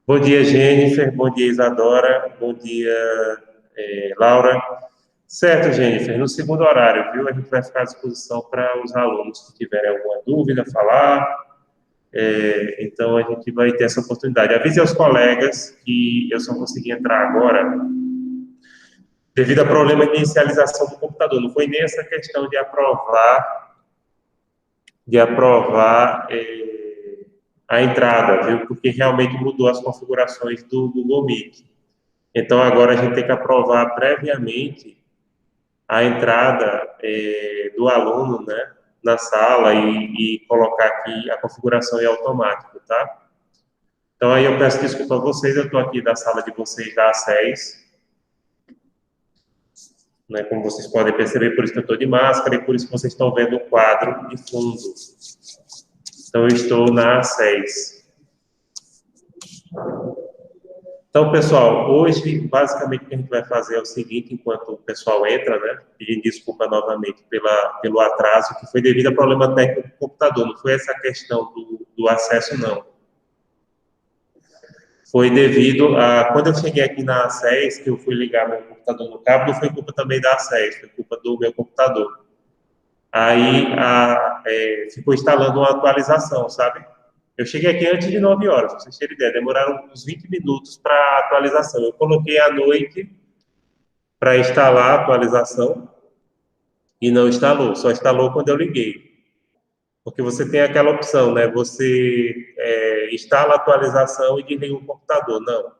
Bom dia, Jennifer. Bom dia, Isadora. Bom dia, Laura. Certo, Jennifer. No segundo horário, viu? A gente vai ficar à disposição para os alunos que tiverem alguma dúvida, falar. Então, a gente vai ter essa oportunidade. Avise aos colegas que eu só consegui entrar agora devido a problema de inicialização do computador. Não foi nem essa questão de aprovar a entrada, viu? Porque realmente mudou as configurações do Google Meet. Então, agora a gente tem que aprovar previamente a entrada do aluno, né, na sala e colocar aqui a configuração em automático, tá? Então, aí eu peço desculpa a vocês, eu estou aqui da sala de vocês da A6, né, como vocês podem perceber, por isso que eu estou de máscara e por isso que vocês estão vendo o quadro de fundo. Então, eu estou na A6. Então, pessoal, hoje, basicamente, o que a gente vai fazer é o seguinte, enquanto o pessoal entra, né, pedindo desculpa novamente pelo atraso, que foi devido a problema técnico do computador, não foi essa questão do acesso, não. Foi devido a, quando eu cheguei aqui na A6, que eu fui ligar meu computador no cabo, não foi culpa também da A6, foi culpa do meu computador. Aí, ficou instalando uma atualização, sabe? Eu cheguei aqui antes de 9 horas, pra vocês terem ideia, demoraram uns 20 minutos para a atualização. Eu coloquei à noite para instalar a atualização e não instalou, só instalou quando eu liguei. Porque você tem aquela opção, né? Você instala a atualização e desliga o computador. Não.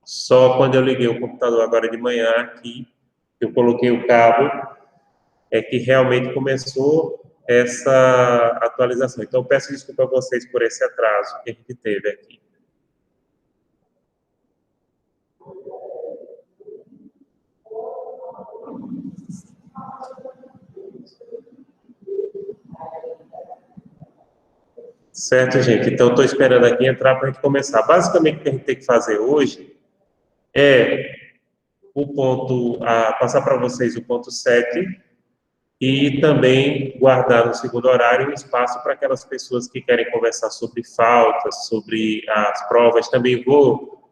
Só quando eu liguei o computador agora de manhã aqui, eu coloquei o cabo, é que realmente começou essa atualização. Então, peço desculpa a vocês por esse atraso que a gente teve aqui. Certo, gente? Então, estou esperando aqui entrar para a gente começar. Basicamente, o que a gente tem que fazer hoje é passar para vocês o ponto 7 e também guardar no segundo horário um espaço para aquelas pessoas que querem conversar sobre faltas, sobre as provas. Também vou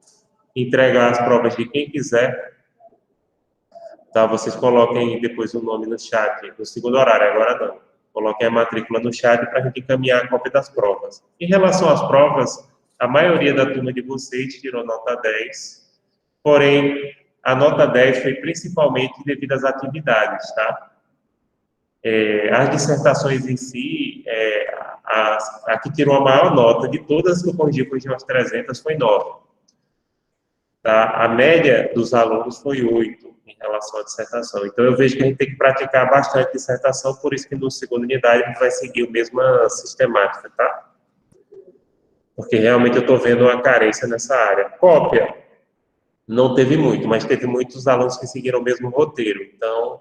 entregar as provas de quem quiser, tá? Vocês coloquem depois o nome no chat, no segundo horário, agora não. Coloquem a matrícula no chat para a gente encaminhar a cópia das provas. Em relação às provas, a maioria da turma de vocês tirou nota 10, porém, a nota 10 foi principalmente devido às atividades, tá? As dissertações em si, a que tirou a maior nota de todas que eu corrigi umas 300, foi 9. Tá? A média dos alunos foi 8 em relação à dissertação. Então, eu vejo que a gente tem que praticar bastante dissertação, por isso que no segunda unidade a gente vai seguir a mesma sistemática, tá? Porque realmente eu estou vendo uma carência nessa área. Cópia, não teve muito, mas teve muitos alunos que seguiram o mesmo roteiro. Então,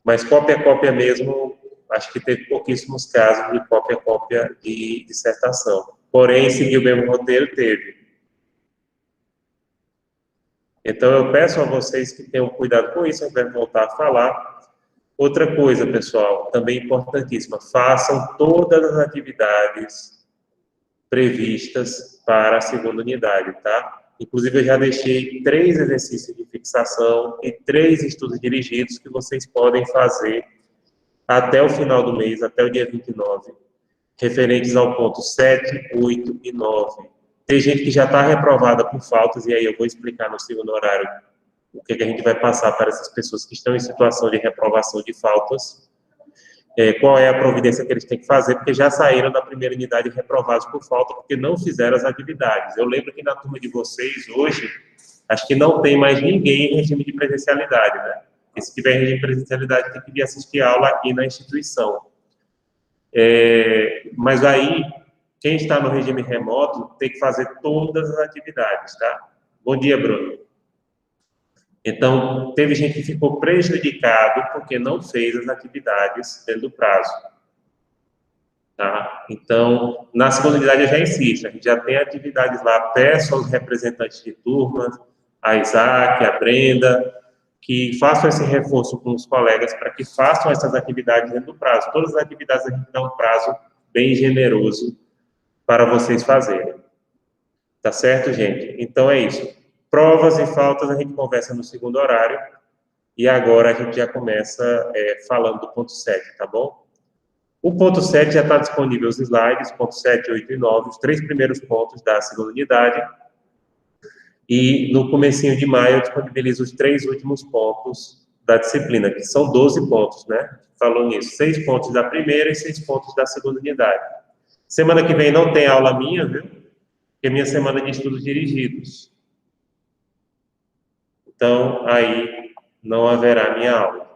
mas cópia mesmo, acho que teve pouquíssimos casos de cópia de dissertação. Porém, seguir o mesmo roteiro, teve. Então, eu peço a vocês que tenham cuidado com isso, a gente vai voltar a falar. Outra coisa, pessoal, também importantíssima, façam todas as atividades previstas para a segunda unidade, tá? Inclusive, eu já deixei 3 exercícios de fixação e 3 estudos dirigidos que vocês podem fazer até o final do mês, até o dia 29, referentes ao ponto 7, 8 e 9. Tem gente que já está reprovada por faltas, e aí eu vou explicar no segundo horário o que a gente vai passar para essas pessoas que estão em situação de reprovação de faltas, qual é a providência que eles têm que fazer, porque já saíram da primeira unidade reprovados por falta, porque não fizeram as atividades. Eu lembro que na turma de vocês, hoje, acho que não tem mais ninguém em regime de presencialidade, né? E se tiver em regime de presencialidade, tem que vir assistir aula aqui na instituição. Mas aí, quem está no regime remoto tem que fazer todas as atividades, tá? Bom dia, Bruno. Então, teve gente que ficou prejudicado porque não fez as atividades dentro do prazo. Tá? Então, na segunda unidade eu já insisto, a gente já tem atividades lá, peço aos representantes de turma, a Isaac, a Brenda, que façam esse reforço com os colegas para que façam essas atividades dentro do prazo. Todas as atividades a gente dá um prazo bem generoso para vocês fazerem. Tá certo, gente? Então é isso. Provas e faltas a gente conversa no segundo horário. E agora a gente já começa falando do ponto 7, tá bom? O ponto 7 já está disponível os slides, ponto 7, 8 e 9, os 3 primeiros pontos da segunda unidade. E no comecinho de maio eu disponibilizo os 3 últimos pontos da disciplina, que são 12 pontos, né? Falou nisso, 6 pontos da primeira e 6 pontos da segunda unidade. Semana que vem não tem aula minha, viu? Que é minha semana de estudos dirigidos. Então, aí não haverá minha aula.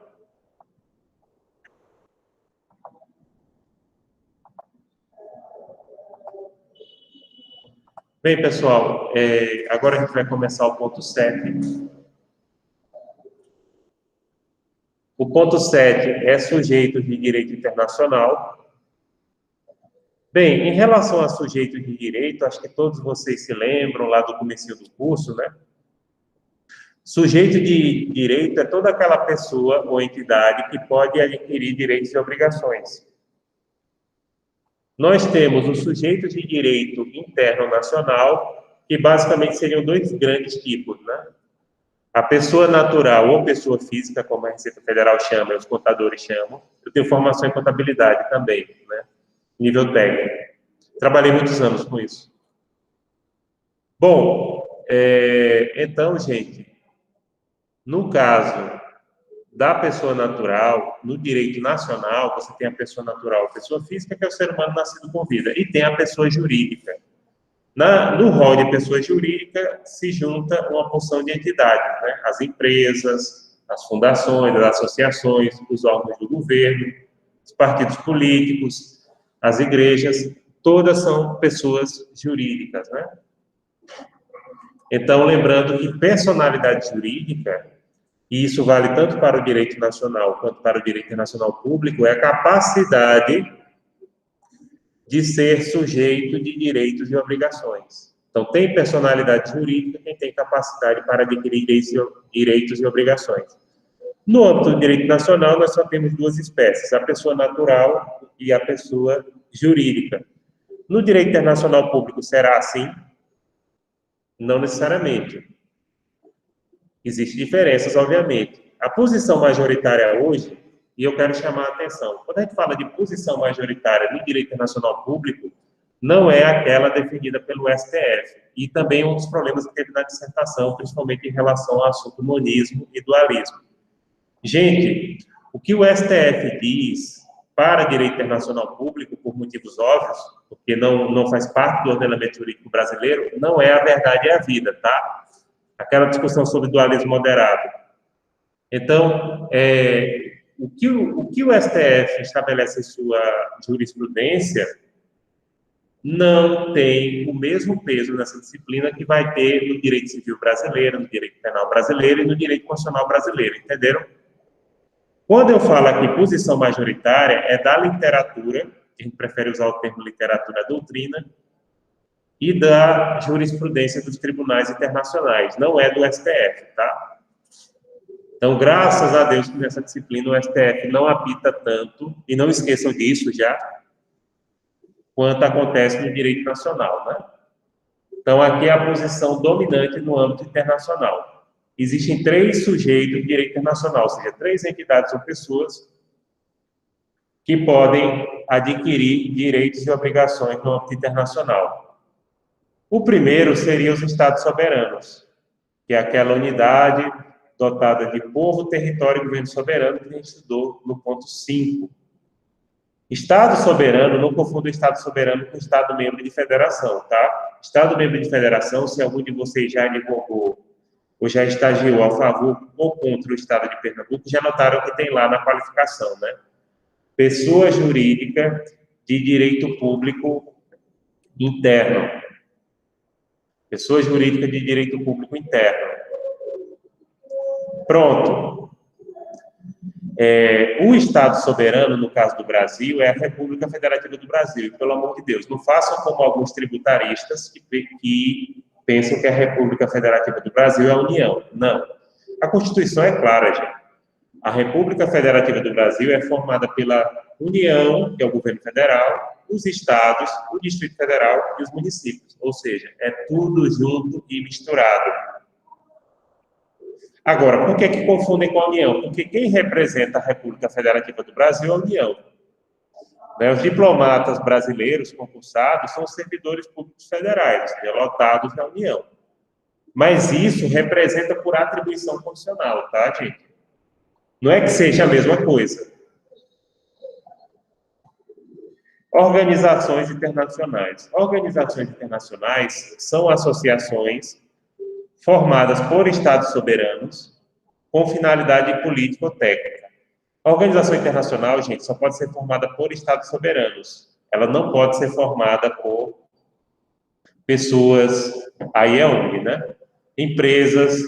Bem, pessoal, agora a gente vai começar o ponto 7. O ponto 7 é sujeito de direito internacional. Bem, em relação a sujeito de direito, acho que todos vocês se lembram lá do comecinho do curso, né? Sujeito de direito é toda aquela pessoa ou entidade que pode adquirir direitos e obrigações. Nós temos os sujeitos de direito interno nacional, que basicamente seriam dois grandes tipos, né? A pessoa natural ou pessoa física, como a Receita Federal chama, os contadores chamam. Eu tenho formação em contabilidade também, né? Nível técnico. Trabalhei muitos anos com isso. Bom, então, gente, no caso da pessoa natural, no direito nacional, você tem a pessoa natural, a pessoa física, que é o ser humano nascido com vida, e tem a pessoa jurídica. No rol de pessoa jurídica se junta uma porção de entidades, né? As empresas, as fundações, as associações, os órgãos do governo, os partidos políticos, as igrejas, todas são pessoas jurídicas, né? Então, lembrando que personalidade jurídica, e isso vale tanto para o direito nacional quanto para o direito internacional público, é a capacidade de ser sujeito de direitos e obrigações. Então, tem personalidade jurídica quem tem capacidade para adquirir direitos e obrigações. No âmbito do direito nacional, nós só temos duas espécies, a pessoa natural e a pessoa jurídica. No direito internacional público, será assim? Não necessariamente. Existem diferenças, obviamente. A posição majoritária hoje, e eu quero chamar a atenção, quando a gente fala de posição majoritária no direito internacional público, não é aquela definida pelo STF. E também um dos problemas que teve na dissertação, principalmente em relação ao assunto monismo e dualismo. Gente, o que o STF diz para direito internacional público, por motivos óbvios, porque não faz parte do ordenamento jurídico brasileiro, não é a verdade, é a vida, tá? Aquela discussão sobre dualismo moderado. Então, o que o STF estabelece em sua jurisprudência não tem o mesmo peso nessa disciplina que vai ter no direito civil brasileiro, no direito penal brasileiro e no direito constitucional brasileiro, entenderam? Quando eu falo aqui posição majoritária, é da literatura, a gente prefere usar o termo literatura doutrina, e da jurisprudência dos tribunais internacionais, não é do STF, tá? Então, graças a Deus que nessa disciplina o STF não apita tanto, e não esqueçam disso já, quanto acontece no direito nacional, né? Então, aqui é a posição dominante no âmbito internacional. Existem 3 sujeitos de direito internacional, ou seja, 3 entidades ou pessoas que podem adquirir direitos e obrigações no âmbito internacional. O primeiro seria os Estados soberanos, que é aquela unidade dotada de povo, território e governo soberano que a gente estudou no ponto 5. Estado soberano, não confunda o Estado soberano com o Estado membro de federação, tá? Estado membro de federação, se algum de vocês já advogou ou já estagiou a favor ou contra o Estado de Pernambuco, já notaram que tem lá na qualificação, né? Pessoa jurídica de direito público interno. Pessoa jurídica de direito público interno. Pronto. O Estado soberano, no caso do Brasil, é a República Federativa do Brasil. E, pelo amor de Deus, não façam como alguns tributaristas que pensam que a República Federativa do Brasil é a União. Não. A Constituição é clara, gente. A República Federativa do Brasil é formada pela União, que é o governo federal, os estados, o Distrito Federal e os municípios. Ou seja, é tudo junto e misturado. Agora, por que confundem com a União? Porque quem representa a República Federativa do Brasil é a União. Né? Os diplomatas brasileiros concursados são servidores públicos federais, lotados na União. Mas isso representa por atribuição constitucional, tá, gente? Não é que seja a mesma coisa. Organizações internacionais. Organizações internacionais são associações formadas por estados soberanos com finalidade política ou técnica. A organização internacional, gente, só pode ser formada por estados soberanos. Ela não pode ser formada por pessoas, aí é onde, né? Empresas,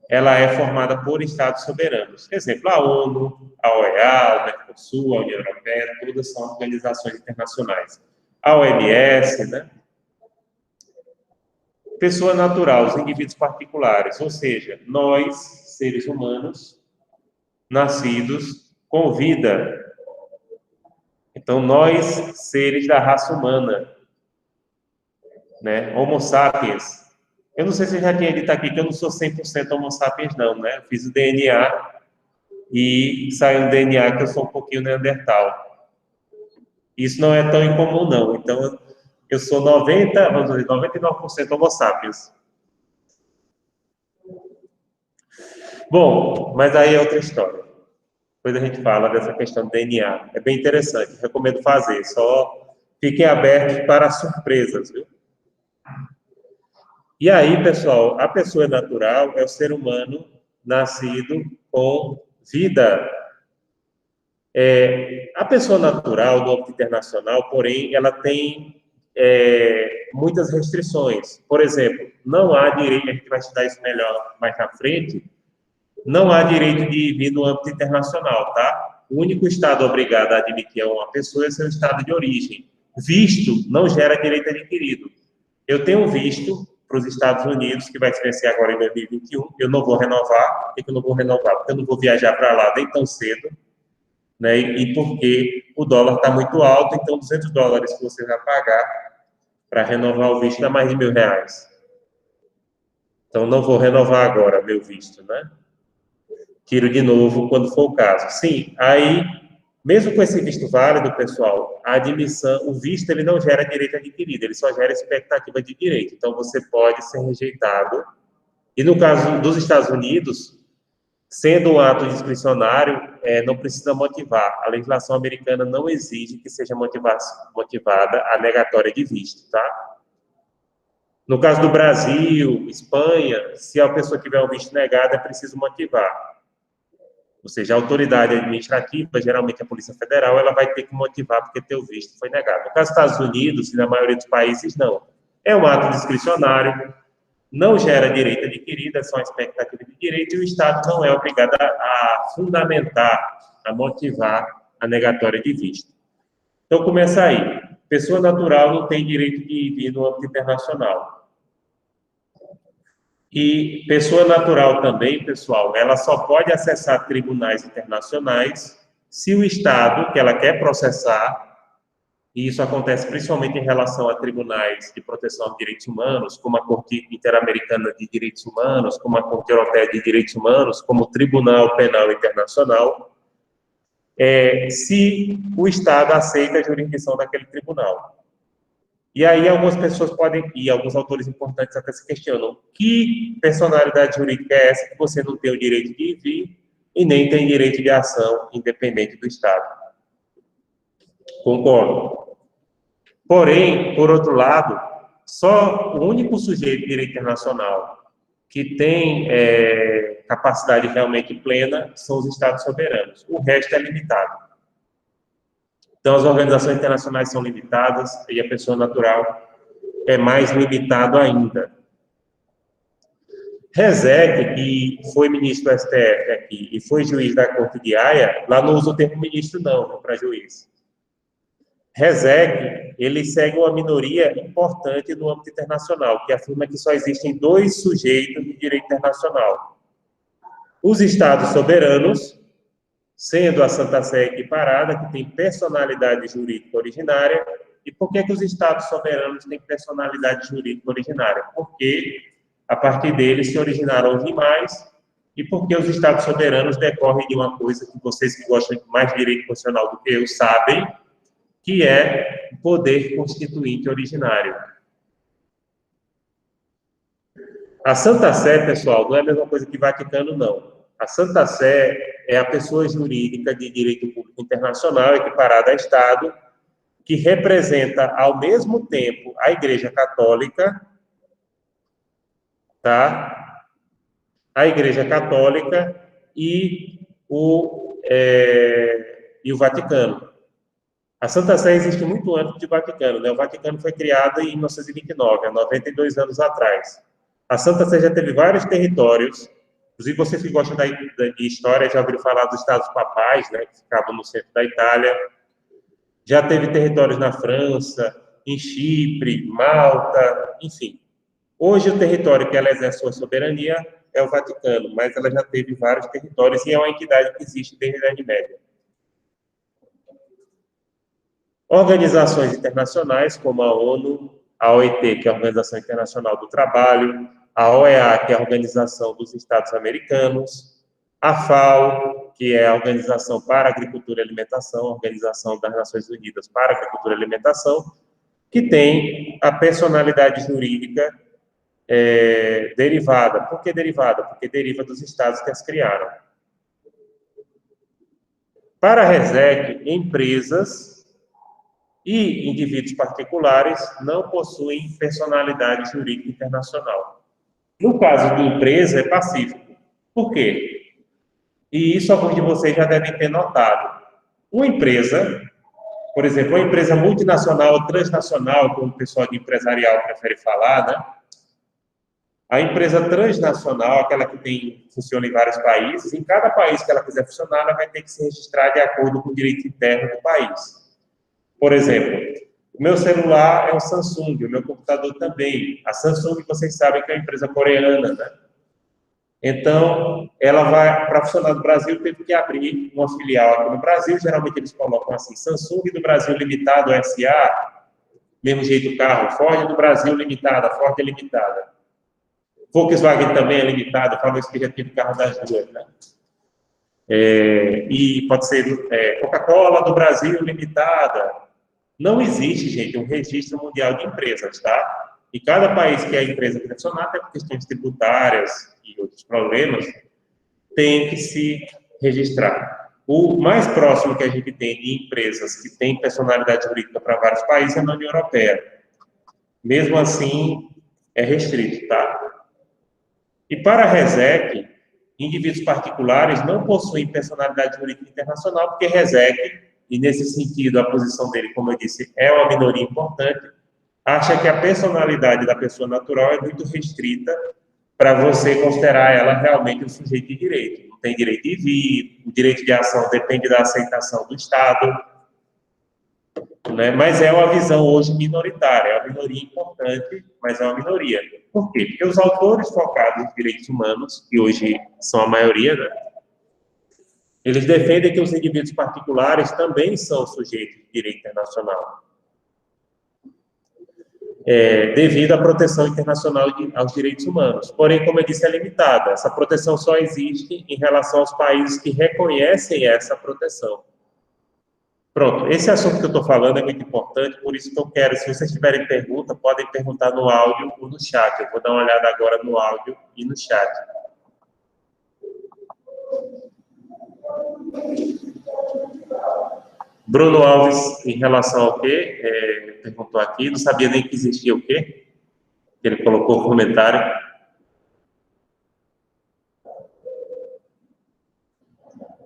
ela é formada por estados soberanos. Exemplo, a ONU, a OEA, o Mercosul, a União Europeia, todas são organizações internacionais. A OMS, né? Pessoa natural, os indivíduos particulares, ou seja, nós, seres humanos, nascidos com vida. Então, nós, seres da raça humana, né? Homo sapiens. Eu não sei se eu já tinha dito aqui que eu não sou 100% Homo sapiens, não, né? Eu fiz o DNA e saiu um DNA que eu sou um pouquinho Neandertal. Isso não é tão incomum, não. Então, eu sou 99% Homo sapiens. Bom, mas aí é outra história. Depois a gente fala dessa questão do DNA. É bem interessante, recomendo fazer. Só fiquem abertos para surpresas, viu? E aí, pessoal, a pessoa natural é o ser humano nascido com vida. A pessoa natural, no âmbito internacional, porém, ela tem muitas restrições. Por exemplo, não há direito, a gente vai estudar isso melhor mais na frente, não há direito de vir no âmbito internacional, tá? O único estado obrigado a admitir uma pessoa é seu estado de origem. Visto não gera direito adquirido. Eu tenho visto para os Estados Unidos, que vai se vencer agora em 2021, eu não vou renovar. Por que eu não vou renovar? Porque eu não vou viajar para lá nem tão cedo, né? E porque o dólar está muito alto, então $200 que você vai pagar para renovar o visto dá mais de R$1.000. Então, não vou renovar agora meu visto, né? Tiro de novo quando for o caso. Sim, aí, mesmo com esse visto válido, pessoal, a admissão, o visto, ele não gera direito adquirido, ele só gera expectativa de direito. Então, você pode ser rejeitado. E no caso dos Estados Unidos, sendo um ato discricionário, não precisa motivar. A legislação americana não exige que seja motivada a negatória de visto, tá? No caso do Brasil, Espanha, se a pessoa tiver um visto negado, é preciso motivar. Ou seja, a autoridade administrativa, geralmente a Polícia Federal, ela vai ter que motivar porque teu visto foi negado. No caso dos Estados Unidos e na maioria dos países, não. É um ato discricionário, não gera direito adquirido, é só uma expectativa de direito, e o Estado não é obrigado a fundamentar, a motivar a negatória de visto. Então, começa aí. Pessoa natural não tem direito de vir no âmbito internacional. E pessoa natural também, pessoal, ela só pode acessar tribunais internacionais se o Estado que ela quer processar, e isso acontece principalmente em relação a tribunais de proteção de direitos humanos, como a Corte Interamericana de Direitos Humanos, como a Corte Europeia de Direitos Humanos, como o Tribunal Penal Internacional, se o Estado aceita a jurisdição daquele tribunal. E aí algumas pessoas podem, e alguns autores importantes até se questionam, que personalidade jurídica é essa que você não tem o direito de vir e nem tem direito de ação independente do Estado? Concordo. Porém, por outro lado, só o único sujeito de direito internacional que tem capacidade realmente plena são os Estados soberanos. O resto é limitado. Então, as organizações internacionais são limitadas e a pessoa natural é mais limitado ainda. Rezec, que foi ministro do STF aqui e foi juiz da Corte de Haia, lá não usa o termo ministro, não, para juiz. Rezec, ele segue uma minoria importante no âmbito internacional, que afirma que só existem dois sujeitos de direito internacional. Os Estados soberanos, sendo a Santa Sé equiparada, que tem personalidade jurídica originária. E por que os Estados soberanos têm personalidade jurídica originária? Porque a partir deles se originaram os demais, e porque os Estados soberanos decorrem de uma coisa que vocês que gostam mais de direito constitucional do que eu sabem, que é o poder constituinte originário. A Santa Sé, pessoal, não é a mesma coisa que Vaticano, não. A Santa Sé é a pessoa jurídica de direito público internacional equiparada a Estado, que representa, ao mesmo tempo, a Igreja Católica, tá? A Igreja Católica e o Vaticano. A Santa Sé existe muito antes do Vaticano, né? O Vaticano foi criado em 1929, há 92 anos atrás. A Santa Sé já teve vários territórios, inclusive vocês que gostam de história já ouviram falar dos Estados Papais, né, que ficavam no centro da Itália. Já teve territórios na França, em Chipre, Malta, enfim. Hoje, o território que ela exerce sua soberania é o Vaticano, mas ela já teve vários territórios e é uma entidade que existe desde a Idade Média. Organizações internacionais, como a ONU, a OIT, que é a Organização Internacional do Trabalho, a OEA, que é a Organização dos Estados Americanos, a FAO, que é a Organização para a Agricultura e Alimentação, a Organização das Nações Unidas para a Agricultura e Alimentação, que tem a personalidade jurídica derivada. Por que derivada? Porque deriva dos estados que as criaram. Para a RESEC, empresas e indivíduos particulares não possuem personalidade jurídica internacional. No caso de empresa, é pacífico. Por quê? E isso alguns de vocês já devem ter notado. Uma empresa, por exemplo, uma empresa multinacional ou transnacional, como o pessoal de empresarial prefere falar, né? A empresa transnacional, aquela que funciona em vários países, em cada país que ela quiser funcionar, ela vai ter que se registrar de acordo com o direito interno do país. Por exemplo, o meu celular é um Samsung, o meu computador também. A Samsung, vocês sabem que é uma empresa coreana, né? Então, ela vai, para funcionar no Brasil, teve que abrir uma filial aqui no Brasil. Geralmente eles colocam assim, Samsung do Brasil Limitado, SA, mesmo jeito o carro, Ford do Brasil Limitada, Ford é Limitada. Volkswagen também é limitada, talvez que já tive carro das duas, né? E pode ser Coca-Cola do Brasil Limitada. Não existe, gente, um registro mundial de empresas, tá? E cada país que a empresa quiser funcionar, até por questões tributárias e outros problemas, tem que se registrar. O mais próximo que a gente tem de empresas que têm personalidade jurídica para vários países é na União Europeia. Mesmo assim, é restrito, tá? E para a RESEC, indivíduos particulares não possuem personalidade jurídica internacional, porque RESEC, e nesse sentido a posição dele, como eu disse, é uma minoria importante, acha que a personalidade da pessoa natural é muito restrita para você considerar ela realmente um sujeito de direito. Não tem direito de vir, o direito de ação depende da aceitação do Estado, né? Mas é uma visão hoje minoritária, é uma minoria importante, mas é uma minoria. Por quê? Porque os autores focados em direitos humanos, que hoje são a maioria, né? Eles defendem que os indivíduos particulares também são sujeitos de direito internacional, devido à proteção internacional aos direitos humanos. Porém, como eu disse, é limitada. Essa proteção só existe em relação aos países que reconhecem essa proteção. Pronto, esse assunto que eu estou falando é muito importante, por isso que eu quero, se vocês tiverem pergunta, podem perguntar no áudio ou no chat. Eu vou dar uma olhada agora no áudio e no chat. Bruno Alves, em relação ao quê? Perguntou aqui, não sabia nem que existia o quê? Ele colocou o comentário.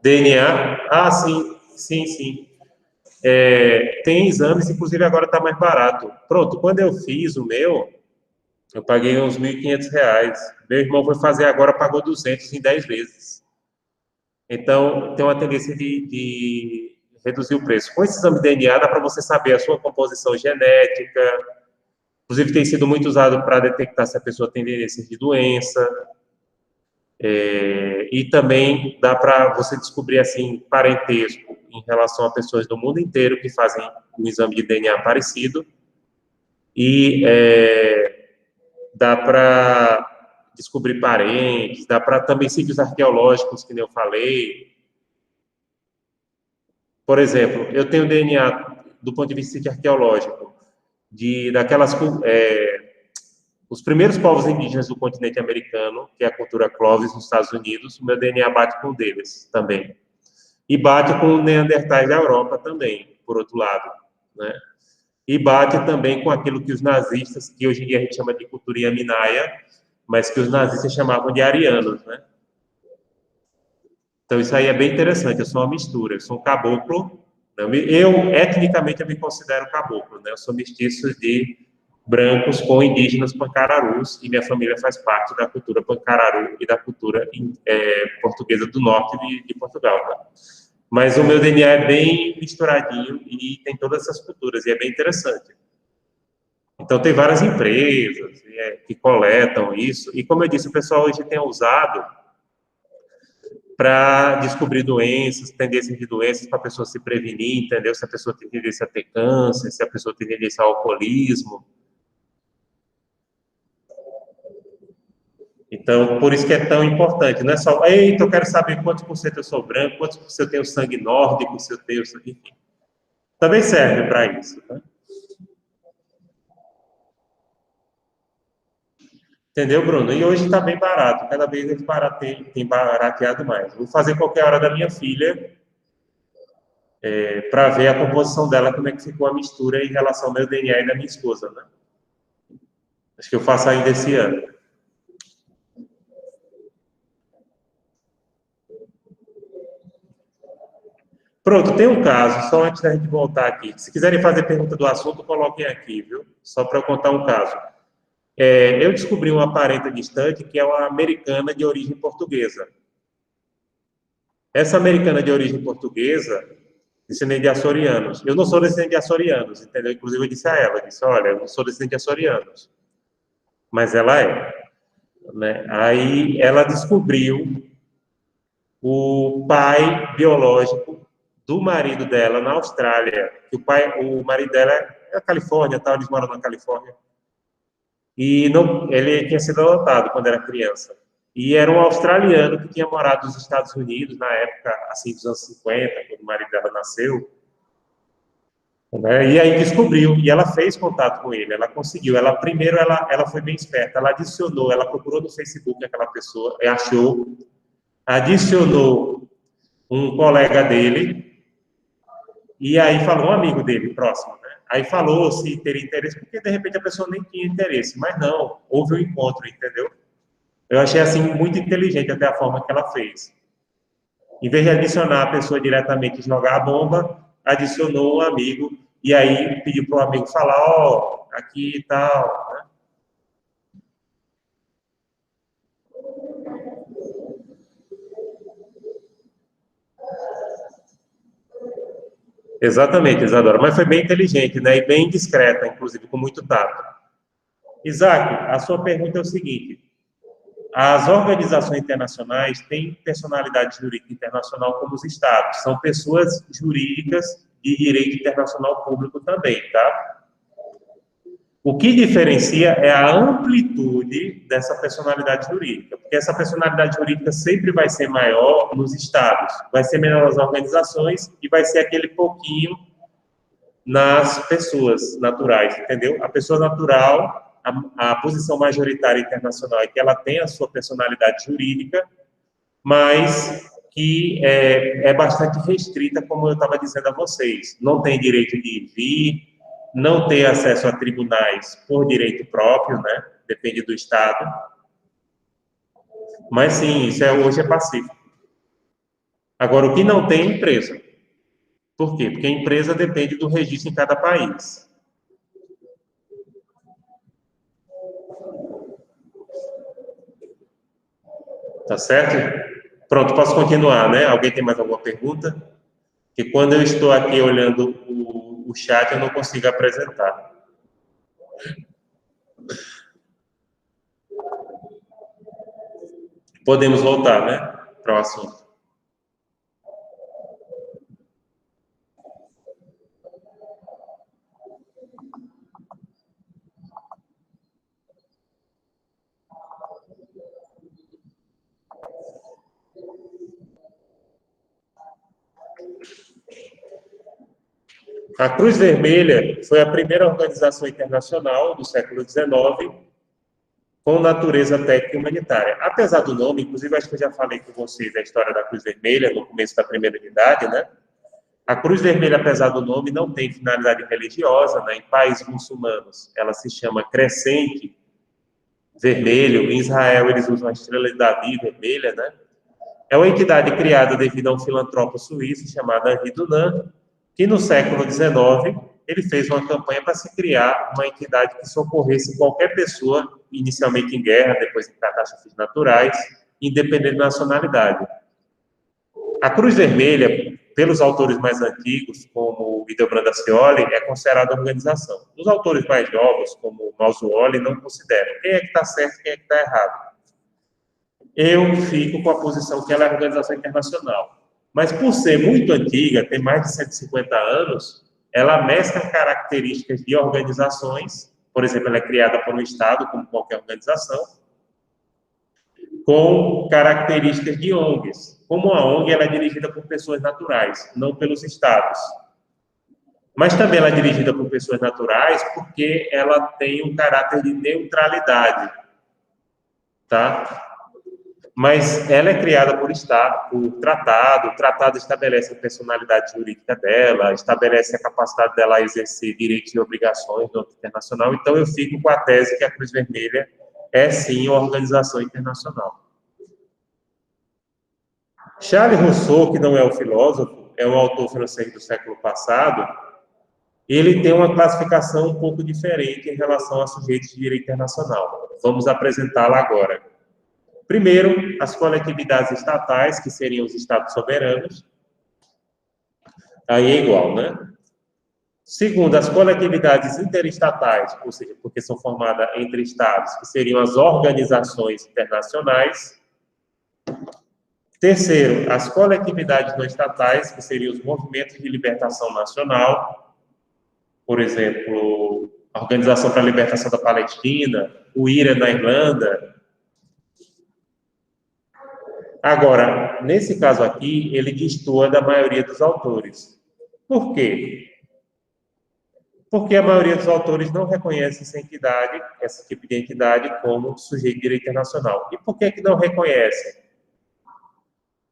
DNA? Ah, sim, sim, sim. Tem exames, inclusive agora está mais barato. Pronto, quando eu fiz o meu, eu paguei uns R$1.500. Meu irmão foi fazer agora, pagou 200 em 10 vezes. Então, tem uma tendência de reduzir o preço. Com esse exame de DNA, dá para você saber a sua composição genética. Inclusive, tem sido muito usado para detectar se a pessoa tem tendência de doença. E também dá para você descobrir, assim, parentesco em relação a pessoas do mundo inteiro que fazem um exame de DNA parecido. E dá para descobrir parentes, dá para também sítios arqueológicos, que nem eu falei. Por exemplo, eu tenho DNA do ponto de vista de arqueológico, daquelas os primeiros povos indígenas do continente americano, que é a cultura Clovis nos Estados Unidos, o meu DNA bate com um deles também. E bate com o Neandertais da Europa também, por outro lado, né? E bate também com aquilo que os nazistas, que hoje em dia a gente chama de cultura yaminaia, mas que os nazistas chamavam de arianos, né? Então, isso aí é bem interessante. Eu sou uma mistura. Eu sou um caboclo. Etnicamente, eu me considero caboclo, né? Eu sou mestiço de brancos com indígenas pancararus, e minha família faz parte da cultura pancararu e da cultura portuguesa do norte de Portugal, tá? Mas o meu DNA é bem misturadinho e tem todas essas culturas, e é bem interessante. Então, tem várias empresas que coletam isso, e como eu disse, o pessoal hoje tem usado para descobrir doenças, tendências de doenças, para a pessoa se prevenir, entendeu? Se a pessoa tem tendência a ter câncer, se a pessoa tem tendência ao alcoolismo. Então, por isso que é tão importante. Não é só, eita, eu quero saber quantos por cento eu sou branco, quantos por cento eu tenho sangue nórdico, se eu tenho sangue... Enfim. Também serve para isso, tá? Entendeu, Bruno? E hoje está bem barato. Cada vez eles tem barateado mais. Vou fazer qualquer hora da minha filha para ver a composição dela, como é que ficou a mistura em relação ao meu DNA e da minha esposa, né? Acho que eu faço ainda esse ano. Pronto, tem um caso, só antes da gente voltar aqui. Se quiserem fazer pergunta do assunto, coloquem aqui, viu? Só para eu contar um caso. Eu descobri uma parenta distante que é uma americana de origem portuguesa. Essa americana de origem portuguesa, descendente de açorianos. Eu não sou descendente de açorianos, entendeu? Inclusive eu disse a ela, disse, olha, eu não sou descendente de açorianos, mas ela é, né? Aí ela descobriu o pai biológico do marido dela na Austrália, que o marido dela é da Califórnia, tal, eles moram na Califórnia. E não, ele tinha sido adotado quando era criança. E era um australiano que tinha morado nos Estados Unidos na época, assim, dos anos 50, quando o marido dela nasceu. Né? E aí descobriu, e ela fez contato com ele, ela conseguiu. Ela foi bem esperta, ela adicionou, ela procurou no Facebook aquela pessoa, achou, adicionou um colega dele, e aí falou, um amigo dele próximo, né? Aí falou se teria interesse, porque de repente a pessoa nem tinha interesse, mas não, houve um encontro, entendeu? Eu achei assim muito inteligente até a forma que ela fez. Em vez de adicionar a pessoa diretamente e jogar a bomba, adicionou um amigo e aí pediu para o amigo falar, ó, aqui e tal, né? Exatamente, Isadora, mas foi bem inteligente, né? E bem discreta, inclusive, com muito tato. Isaac, a sua pergunta é o seguinte: as organizações internacionais têm personalidade jurídica internacional como os estados, são pessoas jurídicas de direito internacional público também, tá? O que diferencia é a amplitude dessa personalidade jurídica, porque essa personalidade jurídica sempre vai ser maior nos estados, vai ser menor nas organizações e vai ser aquele pouquinho nas pessoas naturais, entendeu? A pessoa natural, a posição majoritária internacional é que ela tem a sua personalidade jurídica, mas que é bastante restrita, como eu estava dizendo a vocês. Não tem direito de vir, não tem acesso a tribunais por direito próprio, né? Depende do Estado. Mas sim, hoje é pacífico. Agora, o que não tem é empresa. Por quê? Porque a empresa depende do registro em cada país. Tá certo? Pronto, posso continuar, né? Alguém tem mais alguma pergunta? Que quando eu estou aqui olhando o chat, eu não consigo apresentar. Podemos voltar, né, para o assunto. A Cruz Vermelha foi a primeira organização internacional do século XIX com natureza técnica e humanitária. Apesar do nome, inclusive acho que eu já falei com vocês da história da Cruz Vermelha no começo da primeira unidade, né? A Cruz Vermelha, apesar do nome, não tem finalidade religiosa, né? Em países muçulmanos, ela se chama Crescente Vermelho. Em Israel, eles usam a estrela de Davi vermelha, né? É uma entidade criada devido a um filantropo suíço chamado Henri Dunant, que no século XIX ele fez uma campanha para se criar uma entidade que socorresse qualquer pessoa, inicialmente em guerra, depois em catástrofes naturais, independente da nacionalidade. A Cruz Vermelha, pelos autores mais antigos, como Hildebrand Dacioli, é considerada organização. Os autores mais novos, como Mauzuoli, não consideram. Quem é que está certo e quem é que está errado? Eu fico com a posição que ela é organização internacional. Mas por ser muito antiga, tem mais de 150 anos, ela mescla características de organizações, por exemplo, ela é criada por um Estado, como qualquer organização, com características de ONGs. Como a ONG ela é dirigida por pessoas naturais, não pelos Estados. Mas também ela é dirigida por pessoas naturais porque ela tem um caráter de neutralidade, tá? Mas ela é criada por Estado, por tratado. O tratado estabelece a personalidade jurídica dela, estabelece a capacidade dela a exercer direitos e obrigações no âmbito internacional. Então, eu fico com a tese que a Cruz Vermelha é, sim, uma organização internacional. Charles Rousseau, que não é um filósofo, é um autor francês do século passado, ele tem uma classificação um pouco diferente em relação a sujeitos de direito internacional. Vamos apresentá-la agora. Primeiro, as coletividades estatais, que seriam os estados soberanos. Aí é igual, né? Segundo, as coletividades interestatais, ou seja, porque são formadas entre estados, que seriam as organizações internacionais. Terceiro, as coletividades não estatais, que seriam os movimentos de libertação nacional. Por exemplo, a Organização para a Libertação da Palestina, o IRA na Irlanda. Agora, nesse caso aqui, ele destoa da maioria dos autores. Por quê? Porque a maioria dos autores não reconhece essa entidade, esse tipo de entidade, como sujeito de direito internacional. E por que não reconhece?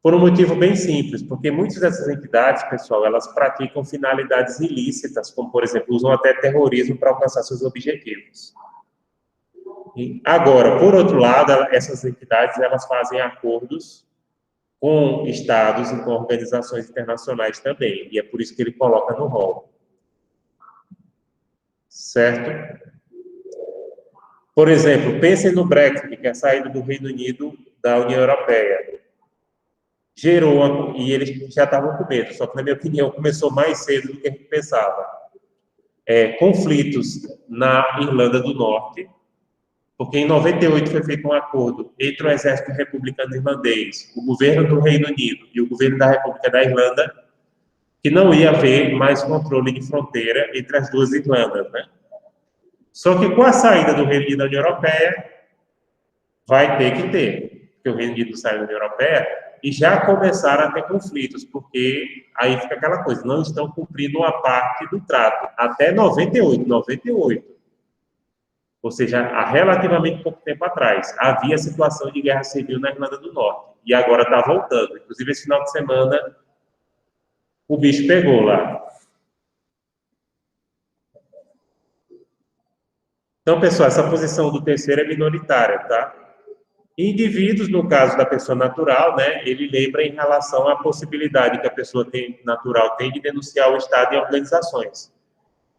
Por um motivo bem simples, porque muitas dessas entidades, pessoal, elas praticam finalidades ilícitas, como, por exemplo, usam até terrorismo para alcançar seus objetivos. Agora, por outro lado, essas entidades, elas fazem acordos com estados e com organizações internacionais também, e é por isso que ele coloca no rol. Certo? Por exemplo, pensem no Brexit, que é a saída do Reino Unido da União Europeia. Gerou, e eles já estavam com medo, só que, na minha opinião, começou mais cedo do que a gente pensava. Conflitos na Irlanda do Norte, porque em 98 foi feito um acordo entre o exército republicano irlandês, o governo do Reino Unido e o governo da República da Irlanda, que não ia haver mais controle de fronteira entre as duas Irlandas, né? Só que com a saída do Reino Unido da União Europeia, vai ter que ter, porque o Reino Unido saiu da União Europeia e já começaram a ter conflitos, porque aí fica aquela coisa, não estão cumprindo uma parte do trato, até 98. Ou seja, há relativamente pouco tempo atrás, havia situação de guerra civil na Irlanda do Norte, e agora está voltando. Inclusive, esse final de semana, o bicho pegou lá. Então, pessoal, essa posição do terceiro é minoritária, tá? Indivíduos, no caso da pessoa natural, né, ele lembra em relação à possibilidade que a pessoa natural tem de denunciar o Estado em organizações.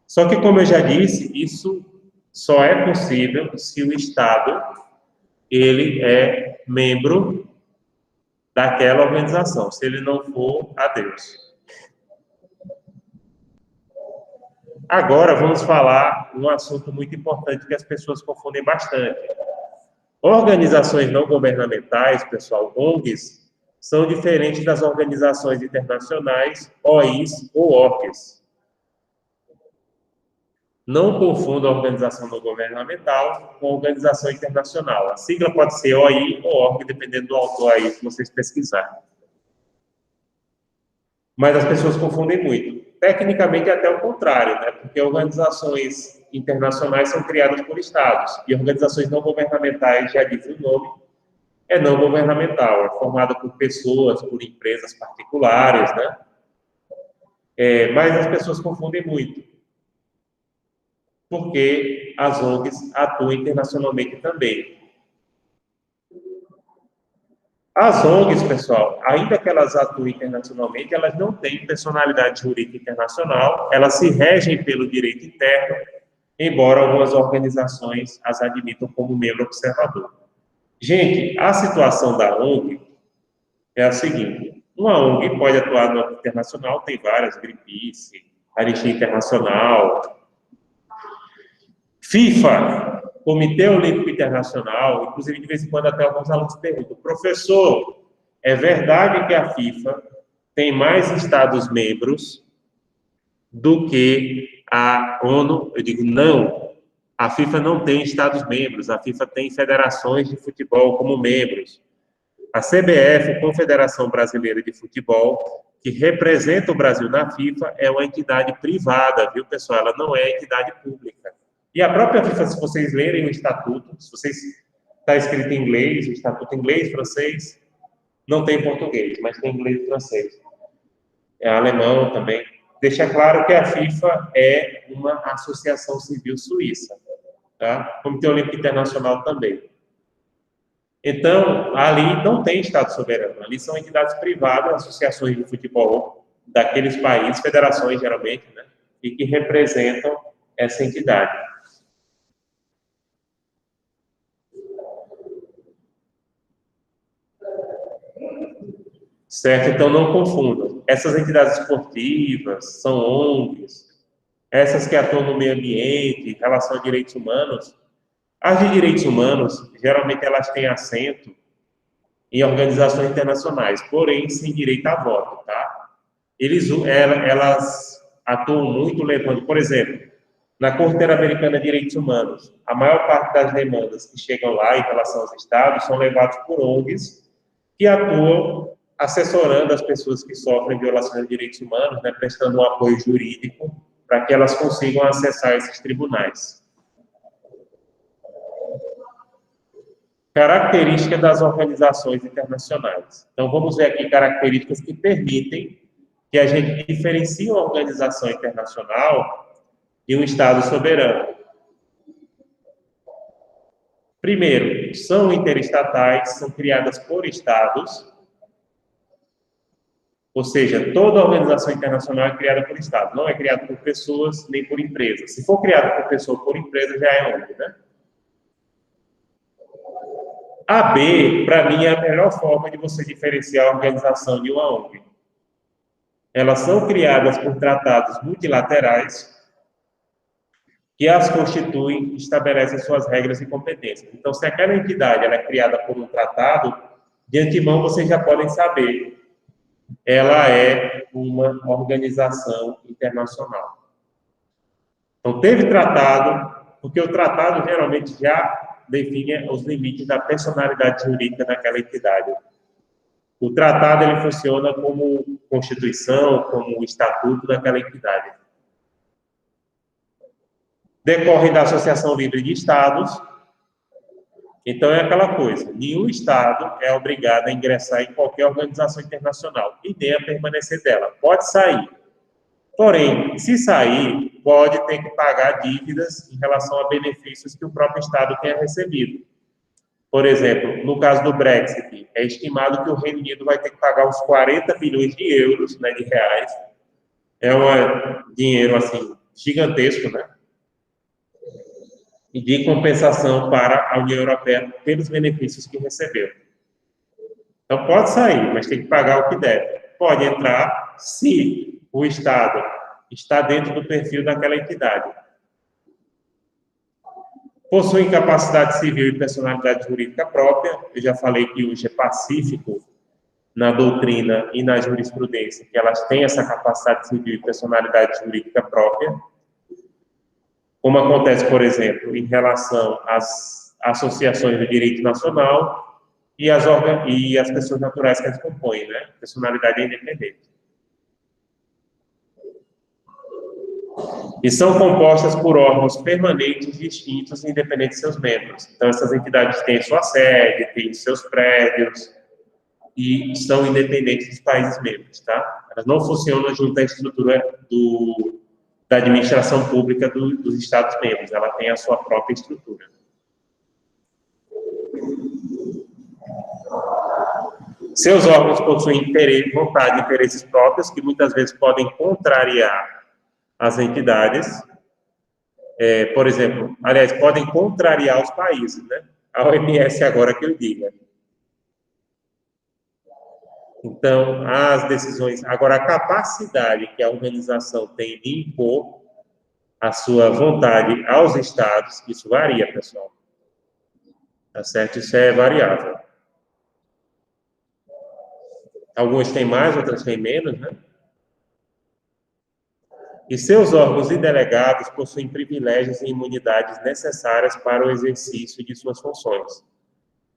Só que, como eu já disse, isso só é possível se o Estado ele é membro daquela organização. Se ele não for, adeus. Agora, vamos falar um assunto muito importante que as pessoas confundem bastante. Organizações não governamentais, pessoal, ONGs, são diferentes das organizações internacionais, OIs ou ORGs. Não confunda a organização não governamental com a organização internacional. A sigla pode ser OI ou ORG, dependendo do autor aí que vocês pesquisarem. Mas as pessoas confundem muito. Tecnicamente, é até o contrário, né? Porque organizações internacionais são criadas por estados, e organizações não governamentais, já diz o nome, é não governamental, é formada por pessoas, por empresas particulares, né? Mas as pessoas confundem muito, porque as ONGs atuam internacionalmente também. As ONGs, pessoal, ainda que elas atuem internacionalmente, elas não têm personalidade jurídica internacional, elas se regem pelo direito interno, embora algumas organizações as admitam como membro observador. Gente, a situação da ONG é a seguinte: uma ONG pode atuar no âmbito internacional, tem várias, Greenpeace, Anistia Internacional, FIFA, Comitê Olímpico Internacional, inclusive de vez em quando até alguns alunos perguntam: professor, é verdade que a FIFA tem mais Estados-membros do que a ONU? Eu digo, não, a FIFA não tem Estados-membros, a FIFA tem federações de futebol como membros. A CBF, Confederação Brasileira de Futebol, que representa o Brasil na FIFA, é uma entidade privada, viu, pessoal? Ela não é entidade pública. E a própria FIFA, se vocês lerem o estatuto, se vocês está escrito em inglês, o estatuto em inglês, francês, não tem português, mas tem inglês e francês. É alemão também. Deixa claro que a FIFA é uma associação civil suíça, tá? O Comitê Olímpico Internacional também. Então, ali não tem Estado soberano, ali são entidades privadas, associações de futebol daqueles países, federações geralmente, né? E que representam essa entidade. Certo? Então, não confundam. Essas entidades esportivas são ONGs, essas que atuam no meio ambiente, em relação a direitos humanos. As de direitos humanos, geralmente, elas têm assento em organizações internacionais, porém, sem direito a voto, tá? Elas atuam muito levando, por exemplo, na Corte Interamericana de Direitos Humanos, a maior parte das demandas que chegam lá em relação aos estados são levadas por ONGs que atuam assessorando as pessoas que sofrem violações de direitos humanos, né, prestando um apoio jurídico para que elas consigam acessar esses tribunais. Característica das organizações internacionais. Então, vamos ver aqui características que permitem que a gente diferencie uma organização internacional de um Estado soberano. Primeiro, são interestatais, são criadas por Estados, ou seja, toda organização internacional é criada por Estado, não é criada por pessoas nem por empresas. Se for criada por pessoa ou por empresa, já é ONG, né? A B, para mim, é a melhor forma de você diferenciar a organização de uma ONG. Elas são criadas por tratados multilaterais que as constituem e estabelecem suas regras e competências. Então, se aquela entidade ela é criada por um tratado, de antemão vocês já podem saber, ela é uma organização internacional. Então, teve tratado, porque o tratado geralmente já define os limites da personalidade jurídica daquela entidade. O tratado ele funciona como constituição, como estatuto daquela entidade. Decorre da Associação Livre de Estados. Então, é aquela coisa, nenhum Estado é obrigado a ingressar em qualquer organização internacional e nem a permanecer dela. Pode sair. Porém, se sair, pode ter que pagar dívidas em relação a benefícios que o próprio Estado tenha recebido. Por exemplo, no caso do Brexit, é estimado que o Reino Unido vai ter que pagar uns 40 bilhões de euros, né, de reais. É um dinheiro, assim, gigantesco, né? E de compensação para a União Europeia pelos benefícios que recebeu. Então, pode sair, mas tem que pagar o que deve. Pode entrar se o Estado está dentro do perfil daquela entidade. Possuem capacidade civil e personalidade jurídica própria. Eu já falei que hoje é pacífico na doutrina e na jurisprudência, que elas têm essa capacidade civil e personalidade jurídica própria, como acontece, por exemplo, em relação às associações do direito nacional e as pessoas naturais que as compõem, né? Personalidade independente. E são compostas por órgãos permanentes, distintos e independentes de seus membros. Então, essas entidades têm sua sede, têm seus prédios, e são independentes dos países membros, tá? Elas não funcionam junto à estrutura da administração pública dos Estados membros, ela tem a sua própria estrutura. Seus órgãos possuem vontade e interesses próprios, que muitas vezes podem contrariar as entidades, por exemplo, aliás, podem contrariar os países, né? A OMS agora que eu diga. Então, as decisões... Agora, a capacidade que a organização tem de impor a sua vontade aos estados, isso varia, pessoal. Tá certo? Isso é variável. Algumas têm mais, outras têm menos, né? E seus órgãos e delegados possuem privilégios e imunidades necessárias para o exercício de suas funções.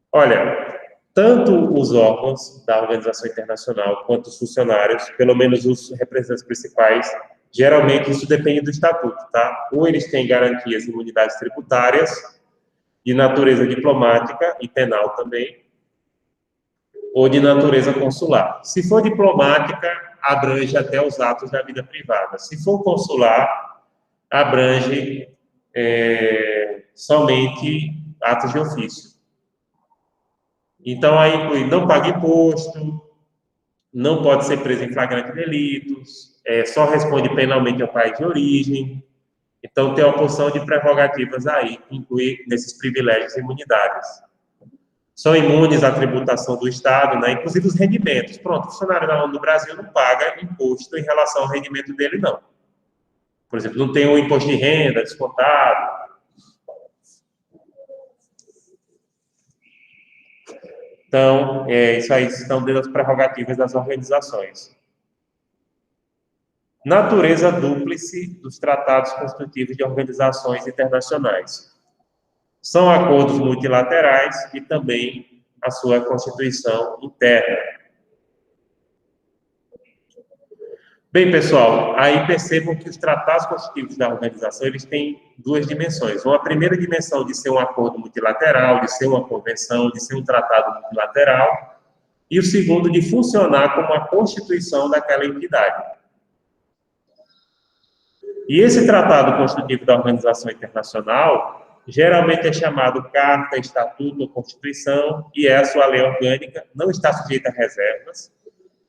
Olha, tanto os órgãos da organização internacional quanto os funcionários, pelo menos os representantes principais, geralmente isso depende do estatuto, tá? Ou eles têm garantias e imunidades tributárias, de natureza diplomática e penal também, ou de natureza consular. Se for diplomática, abrange até os atos da vida privada. Se for consular, abrange somente atos de ofício. Então, aí inclui não paga imposto, não pode ser preso em flagrante delitos, só responde penalmente ao país de origem. Então, tem uma porção de prerrogativas aí, que inclui nesses privilégios e imunidades. São imunes à tributação do Estado, né? Inclusive os rendimentos. Pronto, o funcionário da ONU do Brasil não paga imposto em relação ao rendimento dele, não. Por exemplo, não tem o imposto de renda descontado. Então, isso aí estão dentro das prerrogativas das organizações. Natureza dúplice dos tratados constitutivos de organizações internacionais. São acordos multilaterais e também a sua constituição interna. Bem, pessoal, aí percebam que os tratados constitutivos da organização, eles têm duas dimensões. Uma primeira dimensão de ser um acordo multilateral, de ser uma convenção, de ser um tratado multilateral, e o segundo de funcionar como a constituição daquela entidade. E esse tratado constitutivo da organização internacional, geralmente é chamado Carta, Estatuto ou Constituição, e é a sua lei orgânica, não está sujeita a reservas,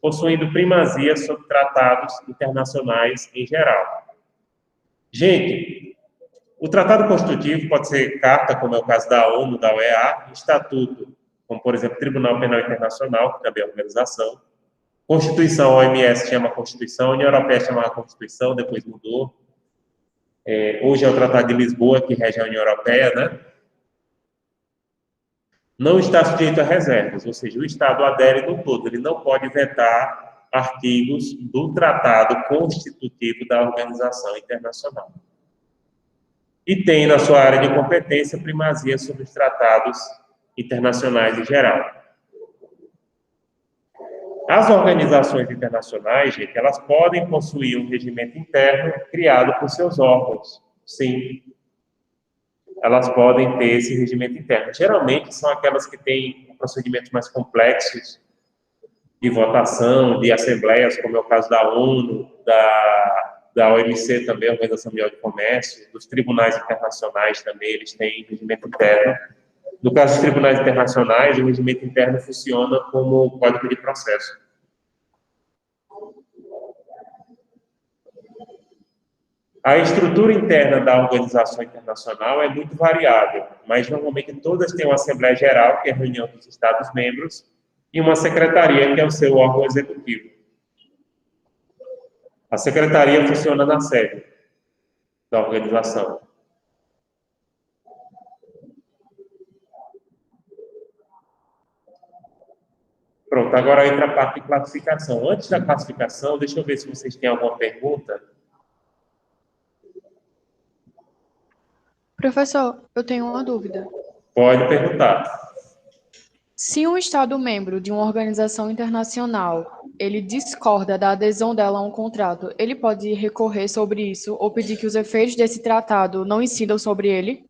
possuindo primazia sobre tratados internacionais em geral. Gente, o tratado constitutivo pode ser carta, como é o caso da ONU, da OEA, estatuto, como, por exemplo, Tribunal Penal Internacional, que também é organização, Constituição, a OMS chama Constituição, a União Europeia chama Constituição, depois mudou. Hoje é o Tratado de Lisboa, que rege a União Europeia, né? Não está sujeito a reservas, ou seja, o Estado adere no todo, ele não pode vetar artigos do tratado constitutivo da organização internacional. E tem na sua área de competência primazia sobre os tratados internacionais em geral. As organizações internacionais, gente, elas podem possuir um regimento interno criado por seus órgãos, sim. Elas podem ter esse regimento interno. Geralmente são aquelas que têm procedimentos mais complexos de votação, de assembleias, como é o caso da ONU, da OMC também, a Organização Mundial de Comércio, dos tribunais internacionais também, eles têm regimento interno. No caso dos tribunais internacionais, o regimento interno funciona como código de processo. A estrutura interna da organização internacional é muito variável, mas normalmente todas têm uma Assembleia Geral, que é a reunião dos Estados-membros, e uma secretaria, que é o seu órgão executivo. A secretaria funciona na sede da organização. Pronto, agora entra a parte de classificação. Antes da classificação, deixa eu ver se vocês têm alguma pergunta. Professor, eu tenho uma dúvida. Pode perguntar. Se um Estado-membro de uma organização internacional, ele discorda da adesão dela a um contrato, ele pode recorrer sobre isso ou pedir que os efeitos desse tratado não incidam sobre ele?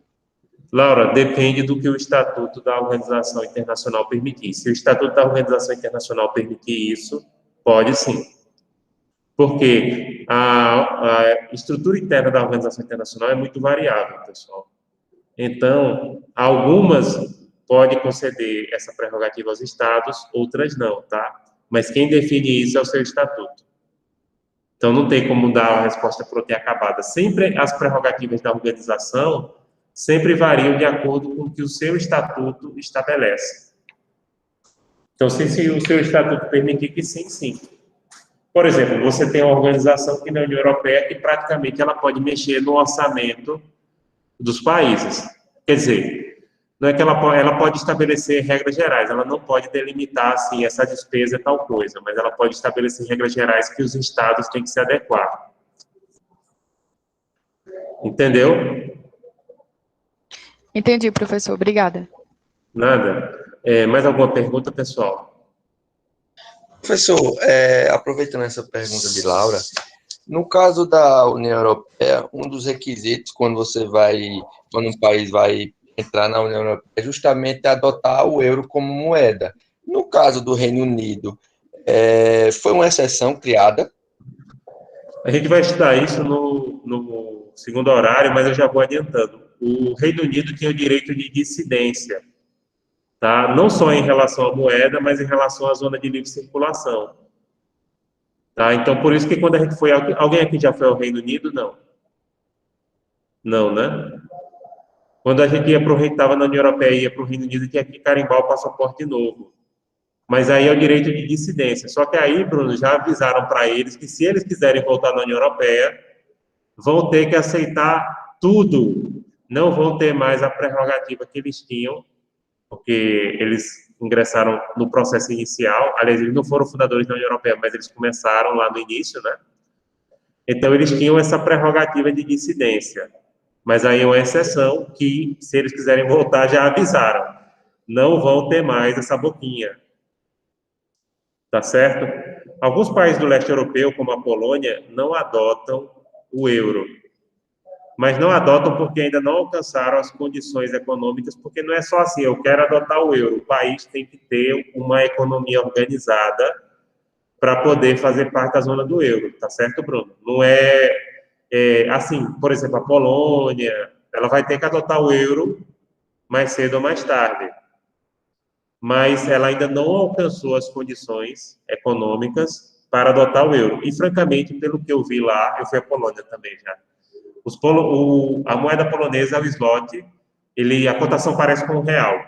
Laura, depende do que o Estatuto da Organização Internacional permitir. Se o Estatuto da Organização Internacional permitir isso, pode sim. Porque a estrutura interna da Organização Internacional é muito variável, pessoal. Então, algumas podem conceder essa prerrogativa aos Estados, outras não, tá? Mas quem define isso é o seu Estatuto. Então, não tem como dar a resposta pronta e acabada. Sempre as prerrogativas da organização sempre variam de acordo com o que o seu Estatuto estabelece. Então, se o seu Estatuto permitir que sim, sim. Por exemplo, você tem uma organização que na União Europeia que praticamente ela pode mexer no orçamento dos países. Quer dizer, não é que ela pode estabelecer regras gerais, ela não pode delimitar, assim, essa despesa é tal coisa, mas ela pode estabelecer regras gerais que os estados têm que se adequar. Entendeu? Entendi, professor. Obrigada. Nada. Mais alguma pergunta, pessoal? Professor, aproveitando essa pergunta de Laura, no caso da União Europeia, um dos requisitos quando um país vai entrar na União Europeia é justamente adotar o euro como moeda. No caso do Reino Unido, foi uma exceção criada? A gente vai estudar isso no segundo horário, mas eu já vou adiantando. O Reino Unido tem o direito de dissidência, tá? Não só em relação à moeda, mas em relação à zona de livre circulação. Tá? Então, por isso que quando a gente foi... Alguém aqui já foi ao Reino Unido? Não. Não, né? Quando a gente estava na União Europeia e ia para o Reino Unido, tinha que carimbar o passaporte novo. Mas aí é o direito de dissidência. Só que aí, Bruno, já avisaram para eles que se eles quiserem voltar na União Europeia, vão ter que aceitar tudo. Não vão ter mais a prerrogativa que eles tinham, porque eles ingressaram no processo inicial. Aliás, eles não foram fundadores da União Europeia, mas eles começaram lá no início, né? Então, eles tinham essa prerrogativa de dissidência. Mas aí é uma exceção que, se eles quiserem voltar, já avisaram. Não vão ter mais essa boquinha. Tá certo? Alguns países do leste europeu, como a Polônia, não adotam o euro. Mas não adotam porque ainda não alcançaram as condições econômicas, porque não é só assim, eu quero adotar o euro. O país tem que ter uma economia organizada para poder fazer parte da zona do euro, tá certo, Bruno? Não assim, por exemplo, a Polônia, ela vai ter que adotar o euro mais cedo ou mais tarde, mas ela ainda não alcançou as condições econômicas para adotar o euro. E, francamente, pelo que eu vi lá, eu fui à Polônia também já. A moeda polonesa é o zloty, a cotação parece com o real,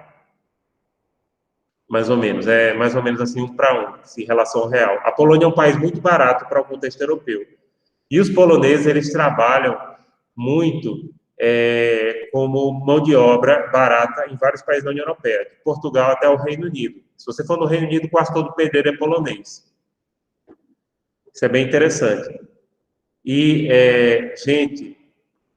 mais ou menos. É mais ou menos assim, 1 para 1, em relação ao real. A Polônia é um país muito barato para o contexto europeu. E os poloneses, eles trabalham muito como mão de obra barata em vários países da União Europeia, de Portugal até o Reino Unido. Se você for no Reino Unido, quase todo pedreiro é polonês. Isso é bem interessante. E, gente,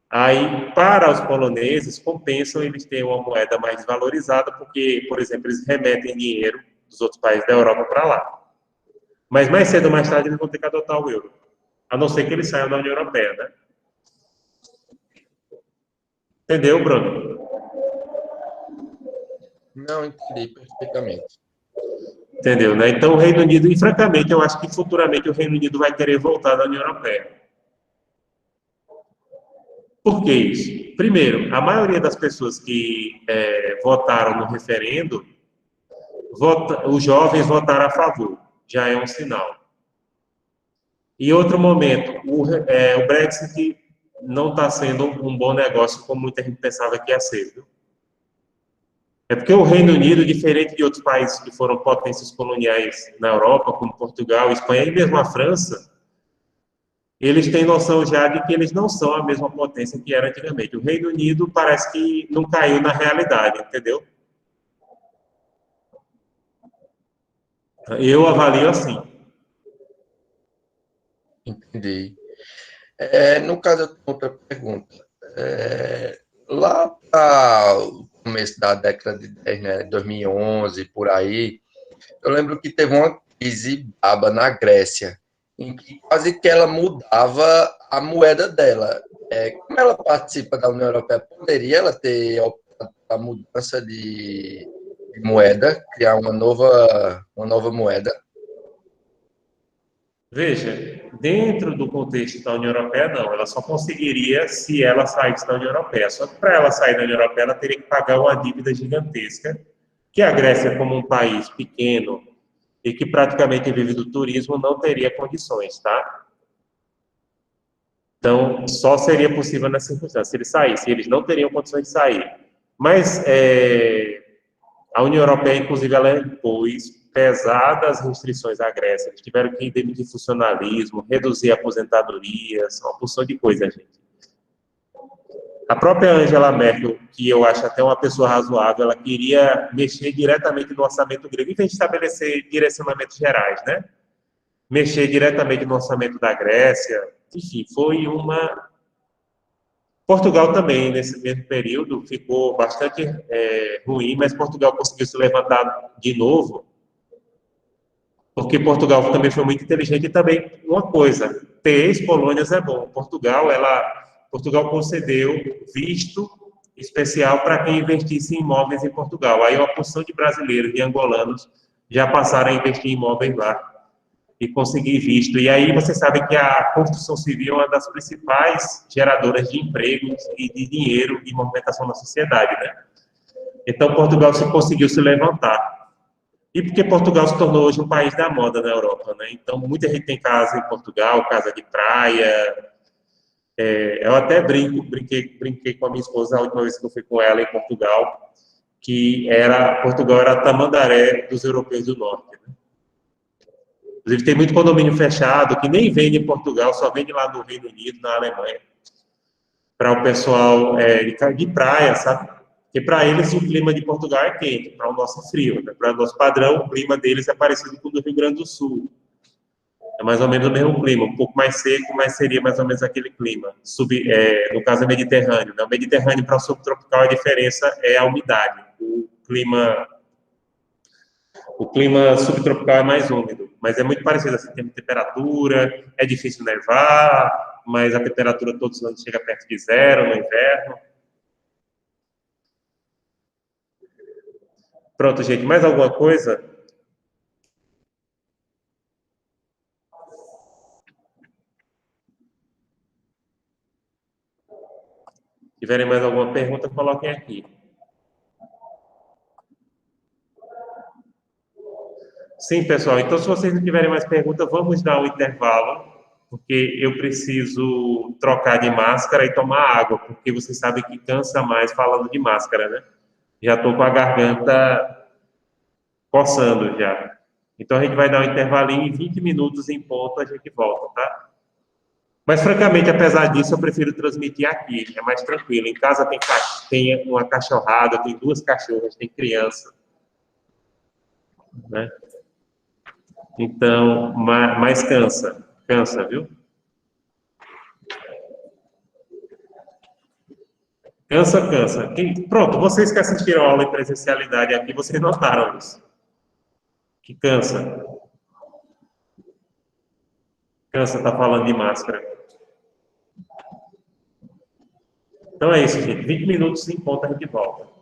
aí, para os poloneses, compensam eles terem uma moeda mais desvalorizada, porque, por exemplo, eles remetem dinheiro dos outros países da Europa para lá. Mas mais cedo ou mais tarde eles vão ter que adotar o euro. A não ser que eles saiam da União Europeia, né? Entendeu, Bruno? Não, entendi perfeitamente. Entendeu, né? Então, o Reino Unido, e francamente, eu acho que futuramente o Reino Unido vai querer voltar da União Europeia. Por que isso? Primeiro, a maioria das pessoas que votaram no referendo, os jovens votaram a favor. Já é um sinal. E outro momento, o Brexit não está sendo um bom negócio como muita gente pensava que ia ser, viu? É porque o Reino Unido, diferente de outros países que foram potências coloniais na Europa, como Portugal, Espanha e mesmo a França, eles têm noção já de que eles não são a mesma potência que era antigamente. O Reino Unido parece que não caiu na realidade, entendeu? Eu avalio assim. Entendi. No caso, eu tenho outra pergunta. Lá para o começo da década de 10, né, 2011, por aí, eu lembro que teve uma crise baba na Grécia, em que quase que ela mudava a moeda dela. Como ela participa da União Europeia, poderia ela ter a mudança de moeda, criar uma nova moeda? Veja, dentro do contexto da União Europeia, não. Ela só conseguiria se ela saísse da União Europeia. Só que para ela sair da União Europeia, ela teria que pagar uma dívida gigantesca, que a Grécia, como um país pequeno e que praticamente vive do turismo, não teria condições, tá? Então, só seria possível nessa circunstância, se eles saíssem. Eles não teriam condições de sair. Mas a União Europeia, inclusive, ela impôs pesadas restrições à Grécia. Eles tiveram que demitir funcionalismo, reduzir aposentadorias, uma porção de coisa, gente. A própria Angela Merkel, que eu acho até uma pessoa razoável, ela queria mexer diretamente no orçamento grego, em vez de estabelecer direcionamentos gerais, né? Mexer diretamente no orçamento da Grécia. Enfim, foi uma. Portugal também, nesse mesmo período, ficou bastante ruim, mas Portugal conseguiu se levantar de novo, porque Portugal também foi muito inteligente e também uma coisa, ter ex-colônias é bom. Portugal concedeu visto especial para quem investisse em imóveis em Portugal. Aí uma porção de brasileiros e angolanos já passaram a investir em imóveis lá e conseguir visto. E aí você sabe que a construção civil é uma das principais geradoras de empregos e de dinheiro e movimentação na sociedade, né? Então Portugal conseguiu se levantar. E porque Portugal se tornou hoje um país da moda na Europa, né? Então muita gente tem casa em Portugal, casa de praia. Eu até brinquei com a minha esposa a última vez que eu fui com ela em Portugal, Portugal era a Tamandaré dos europeus do norte, né? Inclusive, tem muito condomínio fechado que nem vende em Portugal, só vende lá no Reino Unido, na Alemanha, para o pessoal de praia, sabe? Porque para eles o clima de Portugal é quente, para o nosso frio. Né? Para o nosso padrão, o clima deles é parecido com o do Rio Grande do Sul. É mais ou menos o mesmo clima, um pouco mais seco, mas seria mais ou menos aquele clima. No caso, é Mediterrâneo. Né? O Mediterrâneo para o subtropical, a diferença é a umidade. O clima subtropical é mais úmido, mas é muito parecido, assim, tem temperatura, é difícil nevar, mas a temperatura todos os anos chega perto de zero no inverno. Pronto, gente, mais alguma coisa? Se tiverem mais alguma pergunta, coloquem aqui. Sim, pessoal, então se vocês não tiverem mais perguntas, vamos dar um intervalo, porque eu preciso trocar de máscara e tomar água, porque vocês sabem que cansa mais falando de máscara, né? Já estou com a garganta coçando já. Então a gente vai dar um intervalinho, em 20 minutos em ponto a gente volta, tá? Mas francamente, apesar disso, eu prefiro transmitir aqui, é mais tranquilo. Em casa tem uma cachorrada, tem duas cachorras, tem criança, né? Então, mais cansa, viu? Cansa. Pronto, vocês que assistiram a aula em presencialidade aqui, vocês notaram isso, que cansa tá falando de máscara. Então é isso, gente. 20 minutos em ponto a gente volta.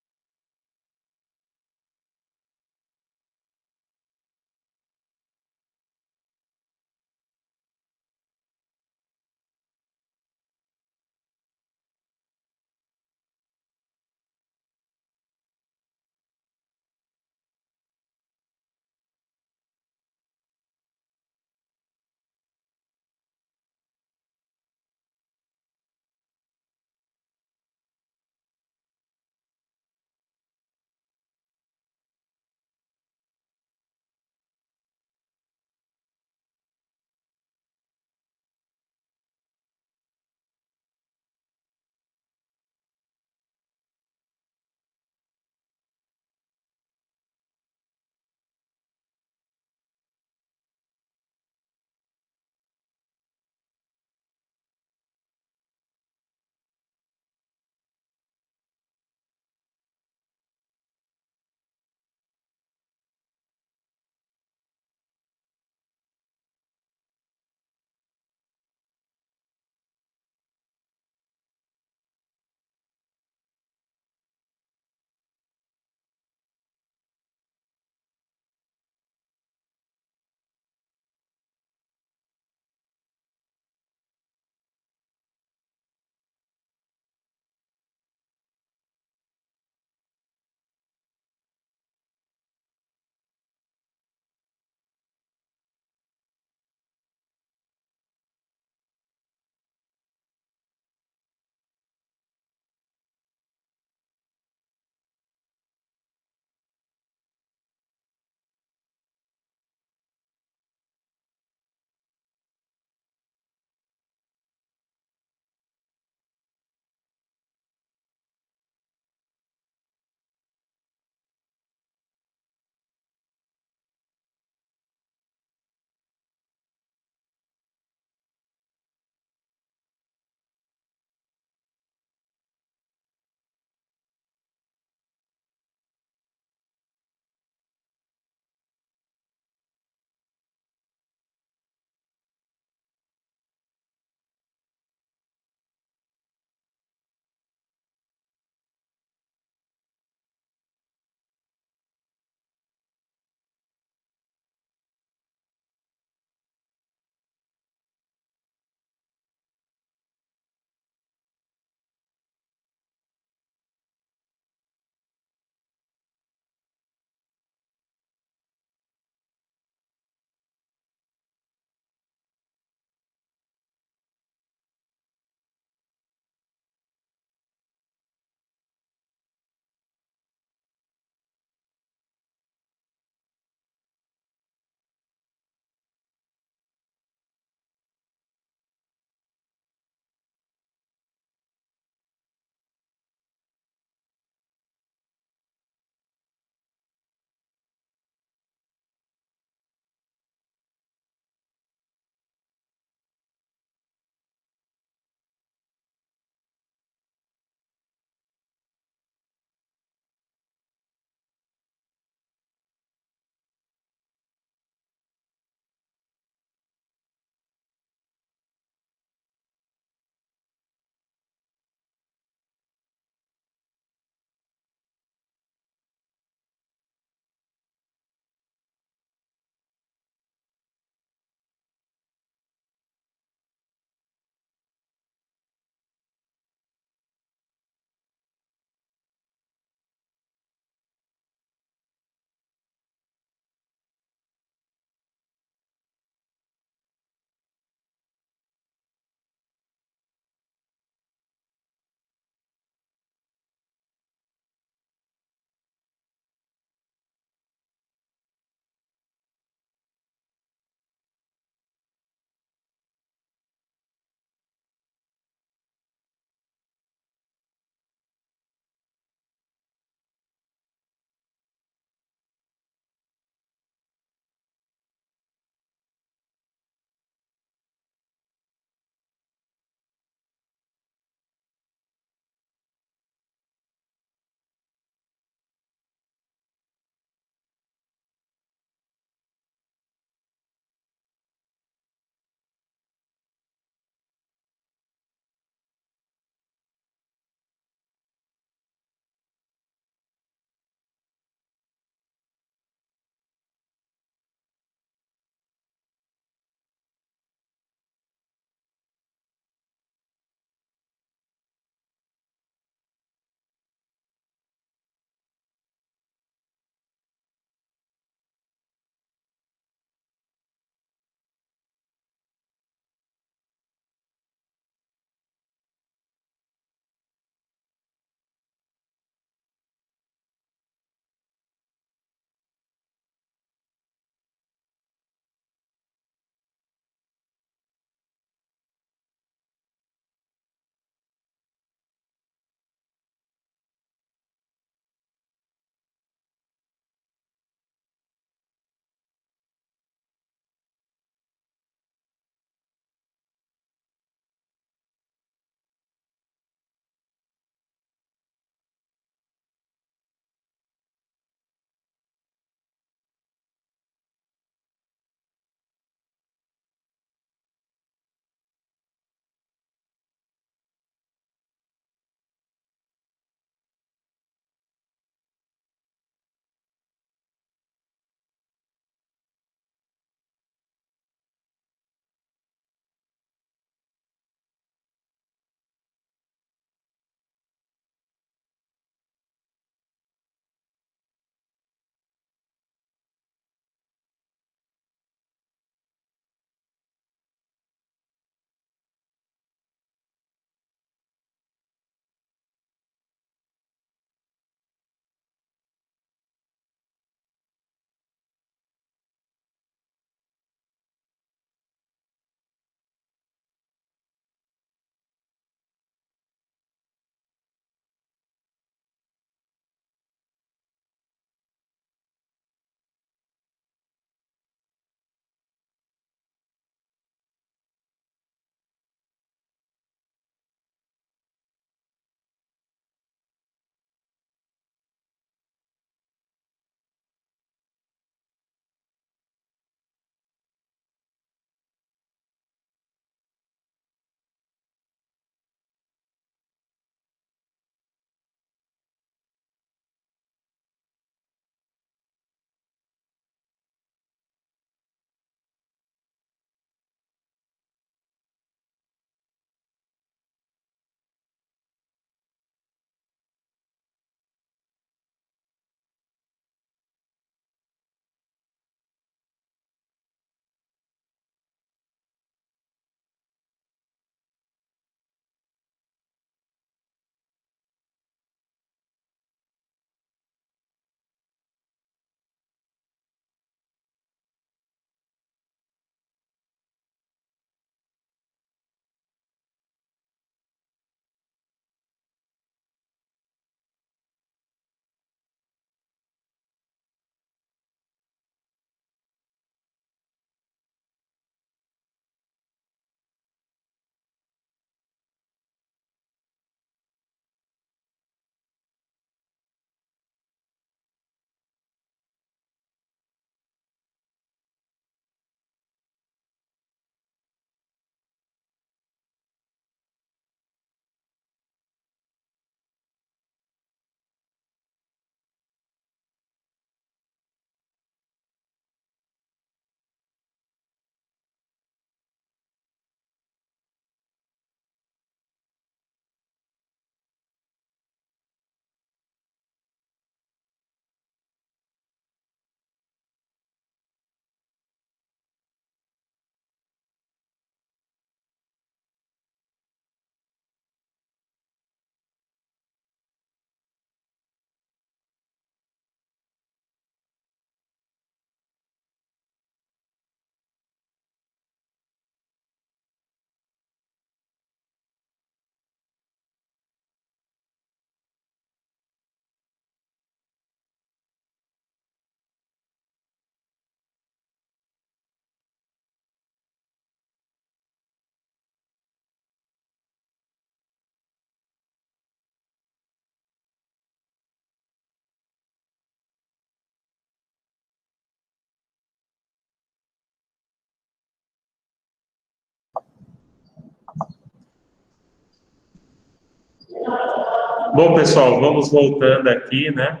Bom, pessoal, vamos voltando aqui, né,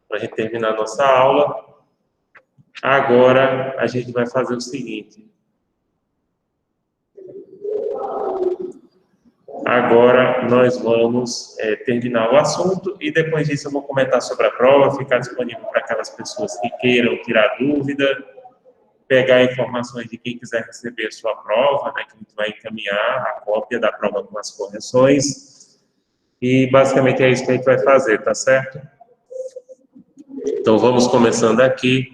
para a gente terminar a nossa aula. Agora, a gente vai fazer o seguinte. Agora, nós vamos terminar o assunto e depois disso eu vou comentar sobre a prova, ficar disponível para aquelas pessoas que queiram tirar dúvida, pegar informações de quem quiser receber a sua prova, né, que a gente vai encaminhar a cópia da prova com as correções. E basicamente é isso que a gente vai fazer, tá certo? Então vamos começando aqui.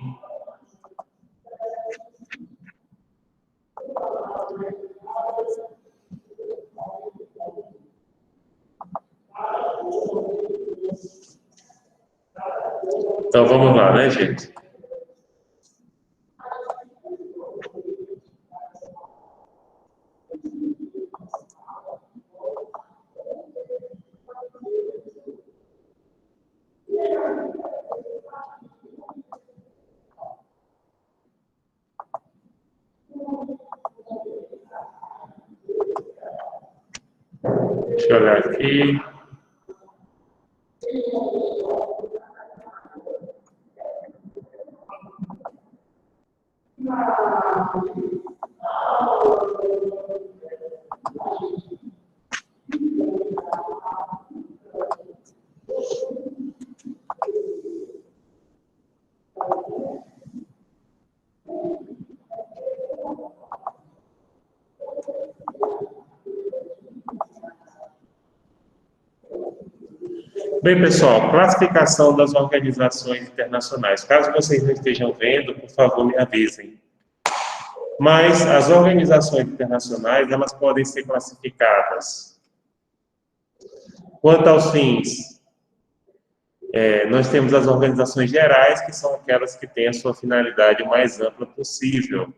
Então vamos lá, né, gente? Deixa eu olhar aqui. Bem, pessoal, classificação das organizações internacionais. Caso vocês não estejam vendo, por favor, me avisem. Mas as organizações internacionais, elas podem ser classificadas. Quanto aos fins, nós temos as organizações gerais, que são aquelas que têm a sua finalidade o mais ampla possível.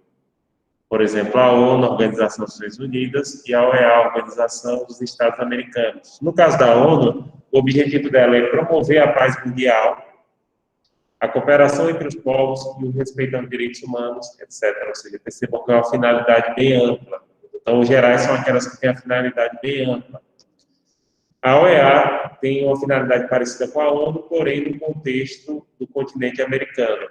Por exemplo, a ONU, a Organização das Nações Unidas, e a OEA, a Organização dos Estados Americanos. No caso da ONU, o objetivo dela é promover a paz mundial, a cooperação entre os povos e o respeito aos direitos humanos, etc. Ou seja, percebam que é uma finalidade bem ampla. Então, os gerais são aquelas que têm a finalidade bem ampla. A OEA tem uma finalidade parecida com a ONU, porém no contexto do continente americano.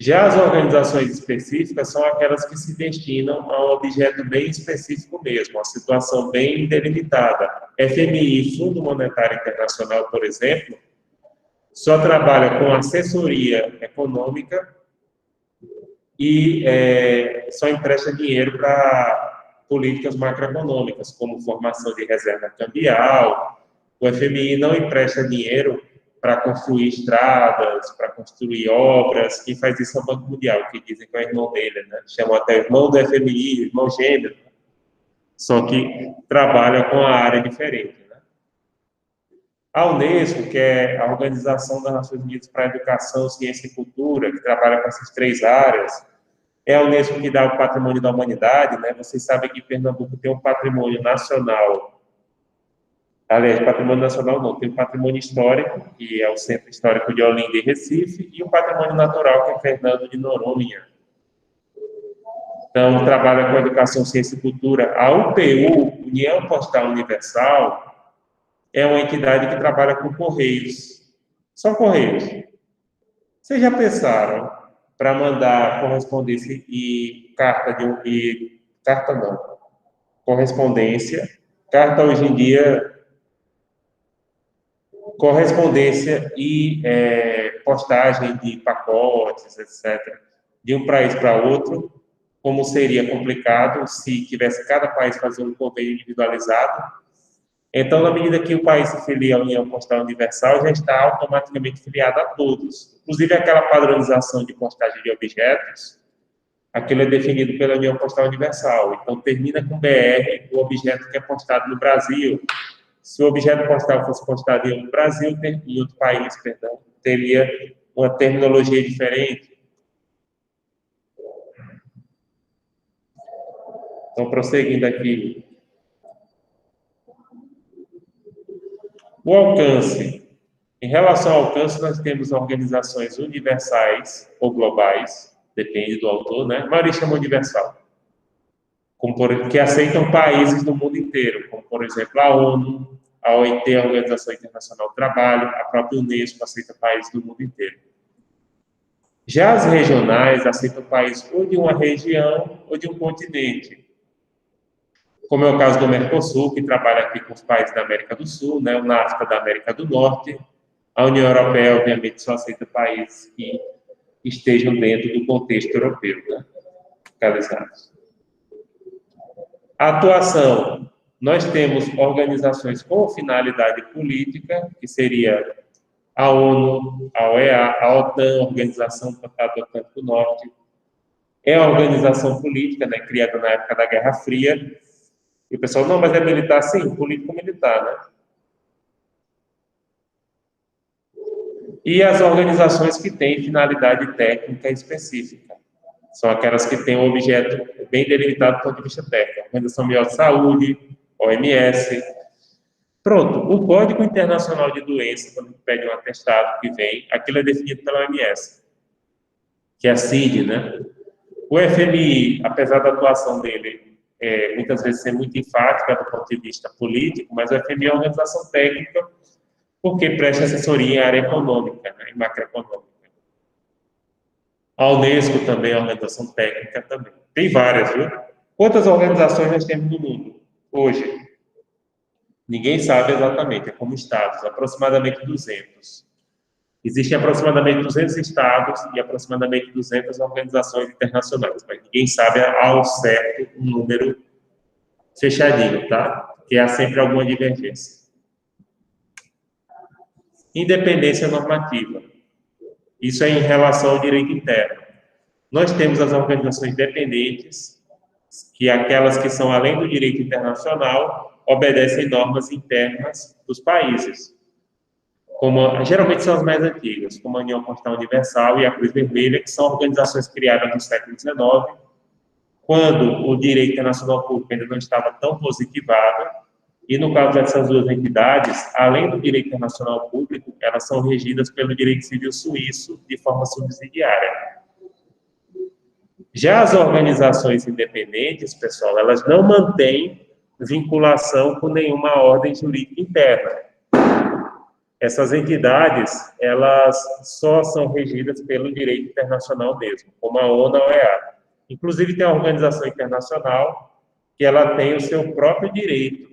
Já as organizações específicas são aquelas que se destinam a um objeto bem específico mesmo, uma situação bem delimitada. FMI, Fundo Monetário Internacional, por exemplo, só trabalha com assessoria econômica e só empresta dinheiro para políticas macroeconômicas, como formação de reserva cambial. O FMI não empresta dinheiro para construir estradas, para construir obras. Quem faz isso é o Banco Mundial, que dizem que é o irmão dele, né? Chamam até irmão do FMI, irmão gêmeo, só que trabalha com a área diferente, né? A Unesco, que é a Organização das Nações Unidas para a Educação, Ciência e Cultura, que trabalha com essas três áreas, é a Unesco que dá o patrimônio da humanidade, né? Vocês sabem que Pernambuco tem um patrimônio nacional. Aliás, patrimônio nacional não, tem o patrimônio histórico, que é o Centro Histórico de Olinda e Recife, e o patrimônio natural, que é Fernando de Noronha. Então, trabalha com educação, ciência e cultura. A UPU, União Postal Universal, é uma entidade que trabalha com correios. Só correios. Vocês já pensaram para mandar correspondência e carta não, correspondência, carta hoje em dia, correspondência e postagem de pacotes, etc., de um país para outro, como seria complicado se tivesse cada país fazendo um convênio individualizado. Então, na medida que o país se filia à União Postal Universal, já está automaticamente filiado a todos. Inclusive, aquela padronização de postagem de objetos, aquilo é definido pela União Postal Universal. Então, termina com BR, o objeto que é postado no Brasil. Se o objeto postal fosse postado em outro Brasil, em outro país, perdão, teria uma terminologia diferente. Então, prosseguindo aqui. O alcance. Em relação ao alcance, nós temos organizações universais ou globais, depende do autor, né? A maioria chama universal, que aceitam países do mundo inteiro, como, por exemplo, a ONU, a OIT, a Organização Internacional do Trabalho, a própria Unesco aceita países do mundo inteiro. Já as regionais aceitam países ou de uma região ou de um continente, como é o caso do Mercosul, que trabalha aqui com os países da América do Sul, né, o NAFTA da América do Norte. A União Europeia, obviamente, só aceita países que estejam dentro do contexto europeu, né, localizados. A atuação, nós temos organizações com finalidade política, que seria a ONU, a OEA, a OTAN, Organização do Tratado do Atlântico Norte. É a organização política, né, criada na época da Guerra Fria. E o pessoal, não, mas é militar? Sim, político-militar, né? E as organizações que têm finalidade técnica específica. São aquelas que têm um objeto bem delimitado do ponto de vista técnico. Organização Mundial de Saúde, OMS. Pronto, o Código Internacional de Doenças, quando a gente pede um atestado que vem, aquilo é definido pela OMS, que é a CID, né? O FMI, apesar da atuação dele muitas vezes ser muito enfática do ponto de vista político, mas o FMI é uma organização técnica porque presta assessoria em área econômica, né, em macroeconômica. A Unesco também é uma organização técnica também. Tem várias, viu? Quantas organizações nós temos no mundo hoje? Ninguém sabe exatamente, é como estados, aproximadamente 200. Existem aproximadamente 200 estados e aproximadamente 200 organizações internacionais, mas ninguém sabe ao certo um número fechadinho, tá? Porque há sempre alguma divergência. Independência normativa. Isso é em relação ao direito interno. Nós temos as organizações dependentes, que aquelas que são além do direito internacional, obedecem normas internas dos países. Como, geralmente são as mais antigas, como a União Postal Universal e a Cruz Vermelha, que são organizações criadas no século XIX, quando o direito internacional público ainda não estava tão positivado, e no caso dessas duas entidades, além do direito internacional público, elas são regidas pelo direito civil suíço de forma subsidiária. Já as organizações independentes, pessoal, elas não mantêm vinculação com nenhuma ordem jurídica interna. Essas entidades, elas só são regidas pelo direito internacional mesmo, como a ONU e a OEA. Inclusive, tem a organização internacional que ela tem o seu próprio direito.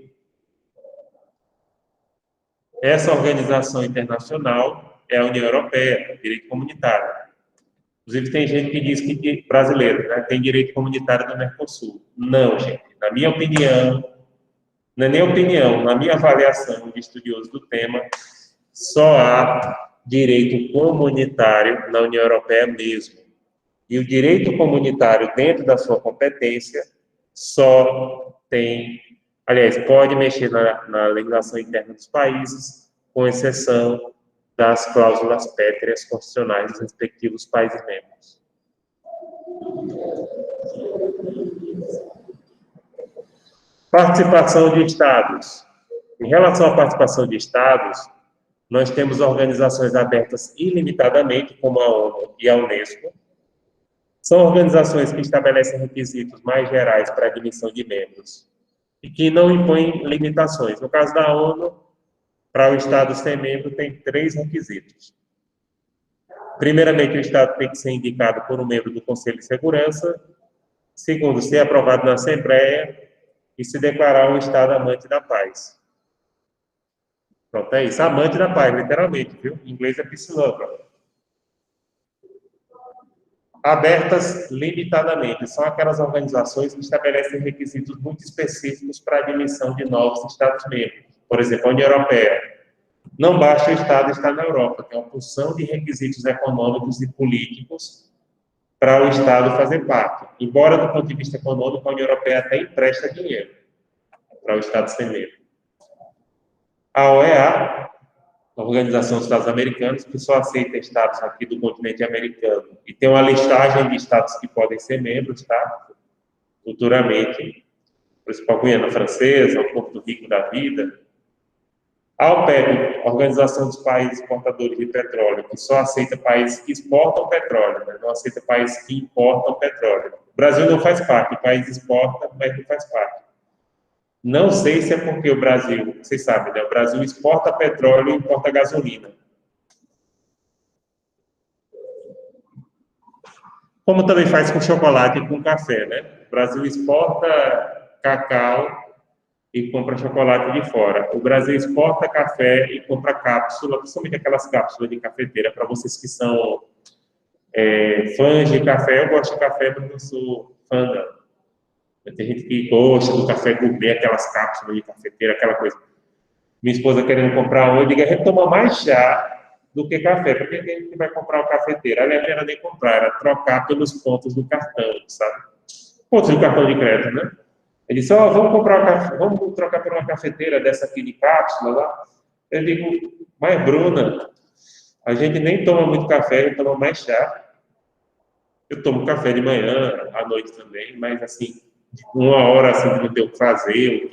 Essa organização internacional é a União Europeia, direito comunitário. Inclusive, tem gente que diz que brasileiro, né, tem direito comunitário do Mercosul. Não, gente. Na minha opinião, não é nem opinião, na minha avaliação de estudioso do tema, só há direito comunitário na União Europeia mesmo. E o direito comunitário, dentro da sua competência, só tem, aliás, pode mexer na legislação interna dos países, com exceção das cláusulas pétreas constitucionais dos respectivos países membros. Participação de estados. Em relação à participação de estados, nós temos organizações abertas ilimitadamente, como a ONU e a Unesco. São organizações que estabelecem requisitos mais gerais para a admissão de membros e que não impõem limitações. No caso da ONU, para o Estado ser membro, tem 3 requisitos. Primeiramente, o Estado tem que ser indicado por um membro do Conselho de Segurança. Segundo, ser aprovado na Assembleia e se declarar um Estado amante da paz. Pronto, é isso. Amante da paz, literalmente, viu? Em inglês é peace lover. Abertas limitadamente. São aquelas organizações que estabelecem requisitos muito específicos para a admissão de novos Estados-membros. Por exemplo, a União Europeia. Não basta o Estado estar na Europa, tem uma porção de requisitos econômicos e políticos para o Estado fazer parte. Embora, do ponto de vista econômico, a União Europeia até empresta dinheiro para o Estado ser membro. A OEA, a Organização dos Estados Americanos, que só aceita estados aqui do continente americano, e tem uma listagem de estados que podem ser membros, tá? Futuramente, principal Guiana Francesa, o Porto Rico da vida. A OPEP, Organização dos Países Exportadores de Petróleo, que só aceita países que exportam petróleo, né? Não aceita países que importam petróleo. O Brasil não faz parte, o país exporta, mas não faz parte. Não sei se é porque o Brasil, vocês sabem, né? O Brasil exporta petróleo e importa gasolina. Como também faz com chocolate e com café, né? O Brasil exporta cacau e compra chocolate de fora. O Brasil exporta café e compra cápsula, principalmente aquelas cápsulas de cafeteira, para vocês que são fãs de café. Eu gosto de café, mas não sou fã, não. Tem gente que gosta do café gourmet, aquelas cápsulas de cafeteira, aquela coisa. Minha esposa querendo comprar um, eu digo, a gente toma mais chá do que café. Por que a gente vai comprar o cafeteiro? Ali não era nem comprar, era trocar pelos pontos do cartão, sabe? Pontos do cartão de crédito, né? Ele disse, vamos comprar o café, vamos trocar por uma cafeteira dessa aqui de cápsula lá. Eu digo, mas Bruna, a gente nem toma muito café, a gente toma mais chá. Eu tomo café de manhã, à noite também, mas assim, uma hora assim que não tenho o que fazer,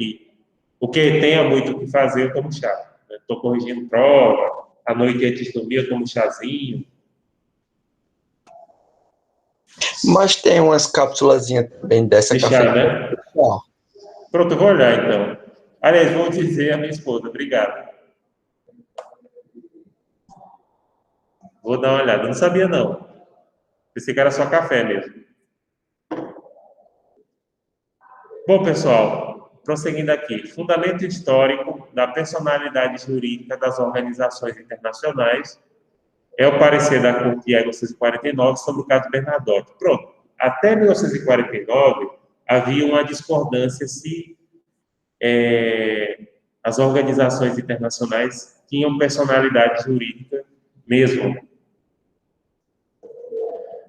o que tenha muito o que fazer, eu tomo chá. Estou corrigindo prova, à noite antes de dormir eu tomo chazinho. Mas tem umas cápsulazinhas também dessa de chá, né? Pronto, eu vou olhar então. Aliás, vou dizer à minha esposa, obrigado. Vou dar uma olhada, não sabia não. Pensei que era só café mesmo. Bom, pessoal, prosseguindo aqui. Fundamento histórico da personalidade jurídica das organizações internacionais é o parecer da Corte de 1949 sobre o caso Bernadotte. Pronto. Até 1949, havia uma discordância se as organizações internacionais tinham personalidade jurídica mesmo.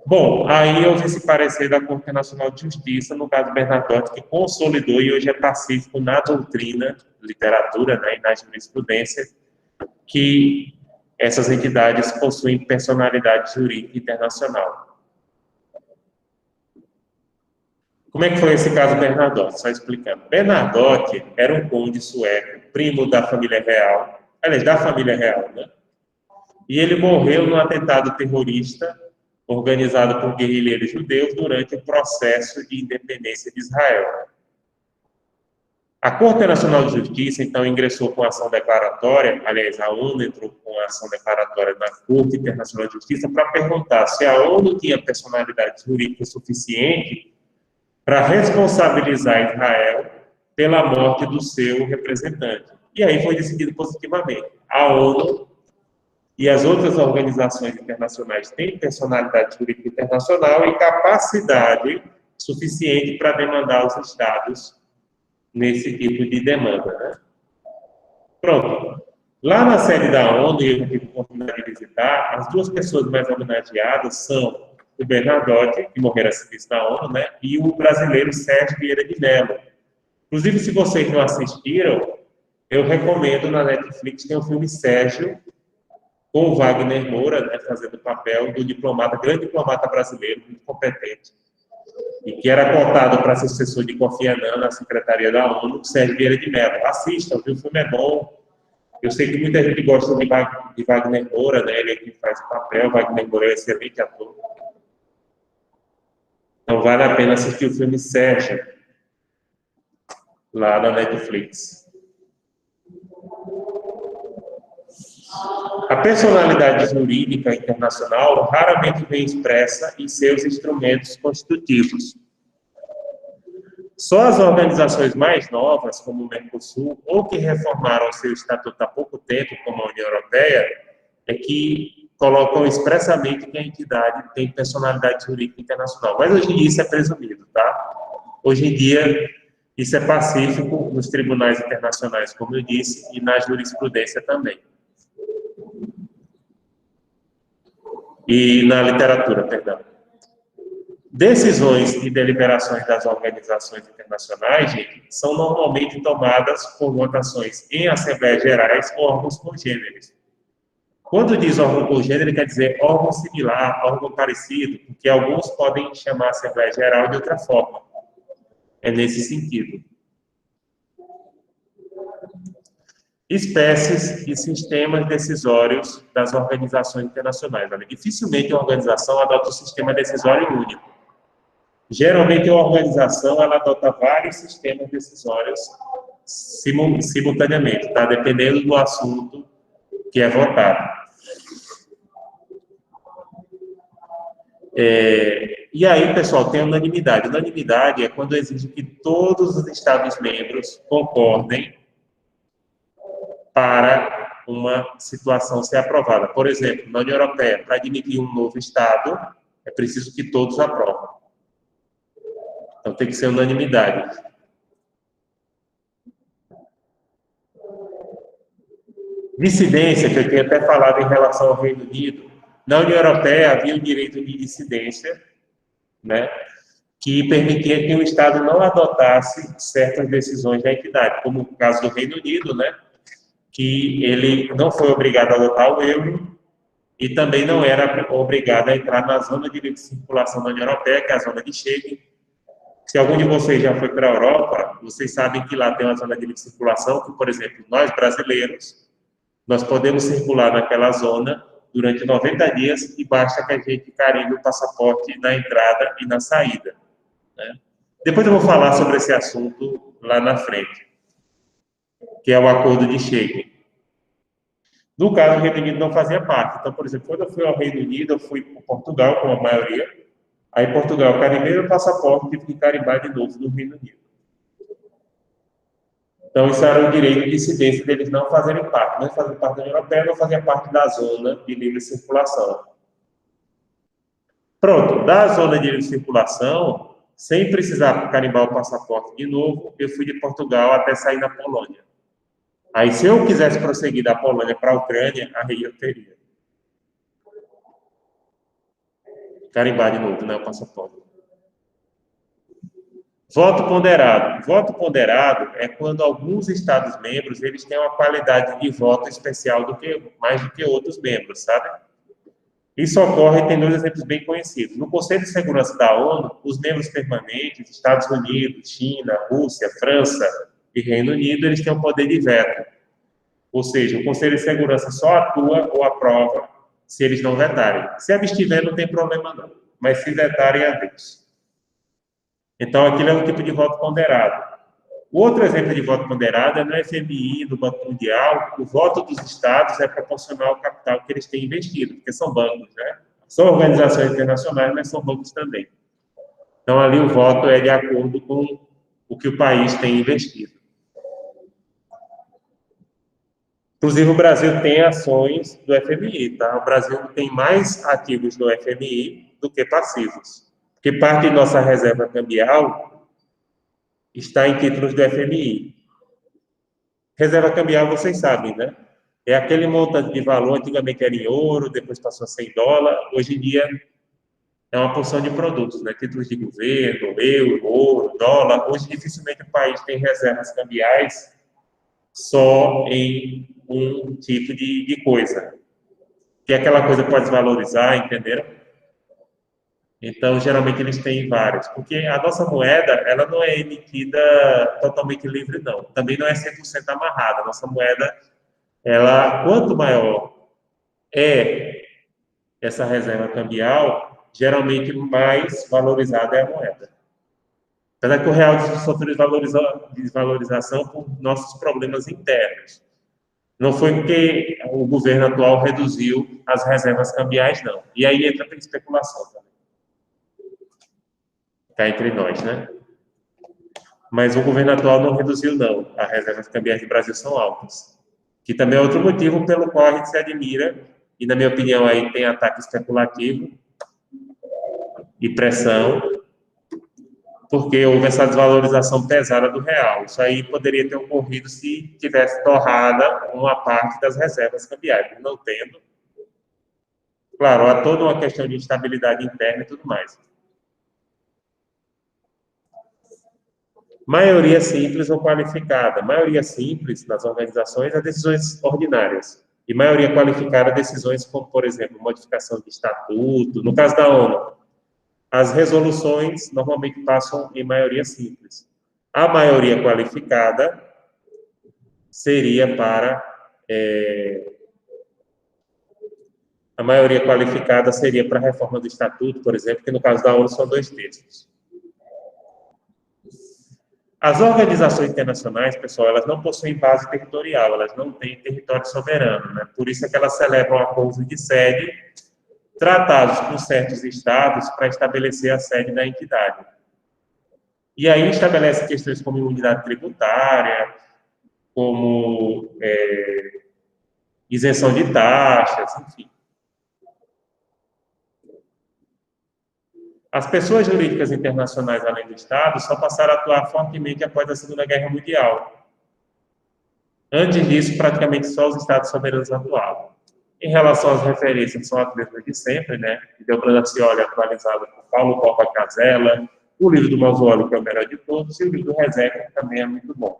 Bom, aí houve esse parecer da Corte Nacional de Justiça, no caso Bernadotte, que consolidou e hoje é pacífico na doutrina, literatura, né, e na jurisprudência, que essas entidades possuem personalidade jurídica internacional. Como é que foi esse caso Bernadotte? Só explicando. Bernadotte era um conde sueco, primo da família real, aliás, da família real, né? E ele morreu num atentado terrorista organizado por guerrilheiros judeus durante o processo de independência de Israel. A Corte Nacional de Justiça, então, ingressou com ação declaratória, aliás, a ONU entrou com ação declaratória na Corte Internacional de Justiça para perguntar se a ONU tinha personalidade jurídica suficiente para responsabilizar Israel pela morte do seu representante. E aí foi decidido positivamente. A ONU e as outras organizações internacionais têm personalidade jurídica internacional e capacidade suficiente para demandar os Estados nesse tipo de demanda, né? Pronto. Lá na sede da ONU, eu tive a oportunidade de visitar, as duas pessoas mais homenageadas são o Bernadotte, que morreu a serviço da ONU, né? E o brasileiro Sérgio Vieira de Mello. Inclusive, se vocês não assistiram, eu recomendo na Netflix, tem o filme Sérgio, com o Wagner Moura, né, fazendo o papel do diplomata, grande diplomata brasileiro, muito competente, e que era cotado para ser assessor de Kofi Annan na Secretaria da ONU, Sérgio Vieira de Mello. Assistam, o filme é bom. Eu sei que muita gente gosta de Wagner Moura, né, ele é quem faz o papel, Wagner Moura é um excelente ator. Então vale a pena assistir o filme Sérgio, lá na Netflix. A personalidade jurídica internacional raramente vem expressa em seus instrumentos constitutivos. Só as organizações mais novas, como o Mercosul, ou que reformaram seu estatuto há pouco tempo, como a União Europeia, é que colocam expressamente que a entidade tem personalidade jurídica internacional. Mas hoje em dia isso é presumido, tá? Hoje em dia isso é pacífico nos tribunais internacionais, como eu disse, e na jurisprudência também. E na literatura, perdão. Decisões e deliberações das organizações internacionais, gente, são normalmente tomadas por votações em assembleias gerais ou órgãos congêneres. Quando diz órgão congênere, quer dizer órgão similar, órgão parecido, porque alguns podem chamar a assembleia geral de outra forma. É nesse sentido. Espécies e sistemas decisórios das organizações internacionais. Dificilmente uma organização adota um sistema decisório único. Geralmente, uma organização ela adota vários sistemas decisórios simultaneamente, tá? Dependendo do assunto que é votado. E aí, pessoal, tem a unanimidade. Unanimidade é quando exige que todos os Estados-membros concordem para uma situação ser aprovada. Por exemplo, na União Europeia, para admitir um novo Estado, é preciso que todos aprovem. Então, tem que ser unanimidade. Dissidência, que eu tinha até falado em relação ao Reino Unido, na União Europeia havia o direito de dissidência, né, que permitia que o Estado não adotasse certas decisões da entidade, como o caso do Reino Unido, né, que ele não foi obrigado a adotar o euro e também não era obrigado a entrar na zona de livre circulação da União Europeia, que é a zona de Schengen. Se algum de vocês já foi para a Europa, vocês sabem que lá tem uma zona de livre circulação, que, por exemplo, nós brasileiros, nós podemos circular naquela zona durante 90 dias e basta que a gente carimbe o passaporte na entrada e na saída, né? Depois eu vou falar sobre esse assunto lá na frente, que é o Acordo de Schengen. No caso, o Reino Unido não fazia parte. Então, por exemplo, quando eu fui ao Reino Unido, eu fui para Portugal, como a maioria. Aí, em Portugal, carimbei o passaporte e tive que carimbar de novo no Reino Unido. Então, isso era o direito de dissidência deles não fazerem parte. Não faziam parte da União Europeia, não faziam parte da zona de livre circulação. Pronto, da zona de livre circulação, sem precisar carimbar o passaporte de novo, eu fui de Portugal até sair na Polônia. Aí, se eu quisesse prosseguir da Polônia para a Ucrânia, aí eu teria. Carimbar de novo, né, o passaporte. Voto ponderado. Voto ponderado é quando alguns Estados-membros eles têm uma qualidade de voto especial mais do que outros membros, sabe? Isso ocorre, tem dois exemplos bem conhecidos. No Conselho de Segurança da ONU, os membros permanentes, Estados Unidos, China, Rússia, França e Reino Unido, eles têm o poder de veto. Ou seja, o Conselho de Segurança só atua ou aprova se eles não vetarem. Se abstiver, não tem problema não. Mas se vetarem, adeus. Então, aquilo é um tipo de voto ponderado. O outro exemplo de voto ponderado é no FMI, no Banco Mundial, o voto dos estados é proporcional ao capital que eles têm investido, porque são bancos, né? São organizações internacionais, mas são bancos também. Então, ali o voto é de acordo com o que o país tem investido. Inclusive, o Brasil tem ações do FMI, tá? O Brasil tem mais ativos no FMI do que passivos. Porque parte de nossa reserva cambial está em títulos do FMI. Reserva cambial, vocês sabem, né? É aquele montante de valor, antigamente era em ouro, depois passou a ser em dólar, hoje em dia é uma porção de produtos, né? Títulos de governo, euro, ouro, dólar. Hoje, dificilmente o país tem reservas cambiais só em um tipo de coisa. Que aquela coisa pode desvalorizar, entenderam? Então, geralmente, eles têm vários. Porque a nossa moeda, ela não é emitida totalmente livre, não. Também não é 100% amarrada. A nossa moeda, ela, quanto maior é essa reserva cambial, geralmente mais valorizada é a moeda. Apesar que o real sofreu desvalorização por nossos problemas internos. Não foi porque o governo atual reduziu as reservas cambiais, não. E aí entra a especulação também. Está entre nós, né? Mas o governo atual não reduziu, não. As reservas cambiais do Brasil são altas. Que também é outro motivo pelo qual a gente se admira, e na minha opinião aí tem ataque especulativo e pressão, porque houve essa desvalorização pesada do real. Isso aí poderia ter ocorrido se tivesse torrada uma parte das reservas cambiais. Não tendo, claro, há toda uma questão de instabilidade interna e tudo mais. Maioria simples ou qualificada. Maioria simples nas organizações é decisões ordinárias. E maioria qualificada, decisões como, por exemplo, modificação de estatuto. No caso da ONU, as resoluções normalmente passam em maioria simples. A maioria qualificada seria para... a maioria qualificada seria para a reforma do estatuto, por exemplo, que no caso da ONU são 2/3. As organizações internacionais, pessoal, elas não possuem base territorial, elas não têm território soberano, né? Por isso é que elas celebram acordos de sede, tratados com certos estados para estabelecer a sede da entidade. E aí estabelece questões como imunidade tributária, como isenção de taxas, enfim. As pessoas jurídicas internacionais, além do Estado, só passaram a atuar fortemente após a Segunda Guerra Mundial. Antes disso, praticamente só os Estados soberanos atuavam. Em relação às referências, são as mesmas de sempre, né? Delbrando Cioli, atualizado por Paulo Copa Casella, o livro do Mazzoli, que é o melhor de todos, e o livro do Rezeca, que também é muito bom.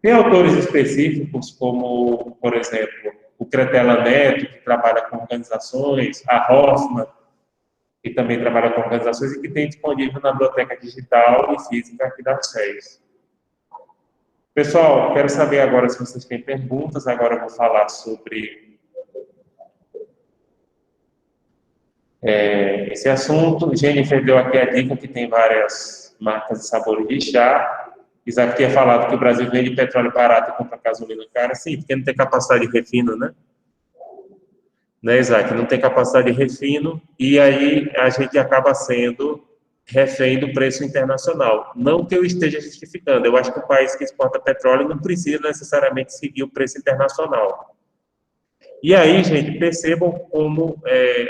Tem autores específicos, como, por exemplo, o Cretella Neto, que trabalha com organizações, a Hoffman, que também trabalha com organizações e que tem disponível na biblioteca digital e física aqui da FCES. Pessoal, quero saber agora se vocês têm perguntas. Agora eu vou falar sobre esse assunto. Jennifer deu aqui a dica que tem várias marcas de sabores de chá. Isaac tinha falado que o Brasil vende petróleo barato e compra gasolina cara. Sim, porque não tem capacidade de refino, né? Né, Isaac? Não tem capacidade de refino e aí a gente acaba sendo refém do preço internacional. Não que eu esteja justificando, eu acho que o país que exporta petróleo não precisa necessariamente seguir o preço internacional. E aí, gente, percebam como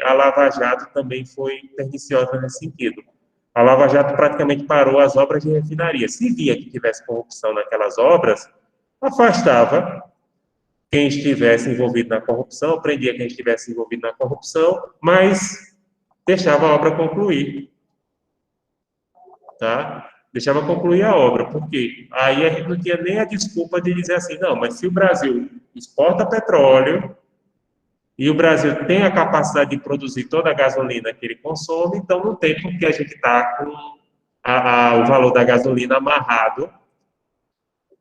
a Lava Jato também foi perniciosa nesse sentido. A Lava Jato praticamente parou as obras de refinaria. Se via que tivesse corrupção naquelas obras, afastava quem estivesse envolvido na corrupção, prendia quem estivesse envolvido na corrupção, mas deixava a obra concluir. Tá? Deixava concluir a obra, porque aí a gente não tinha nem a desculpa de dizer assim, não, mas se o Brasil exporta petróleo e o Brasil tem a capacidade de produzir toda a gasolina que ele consome, então não tem por que a gente estar com o valor da gasolina amarrado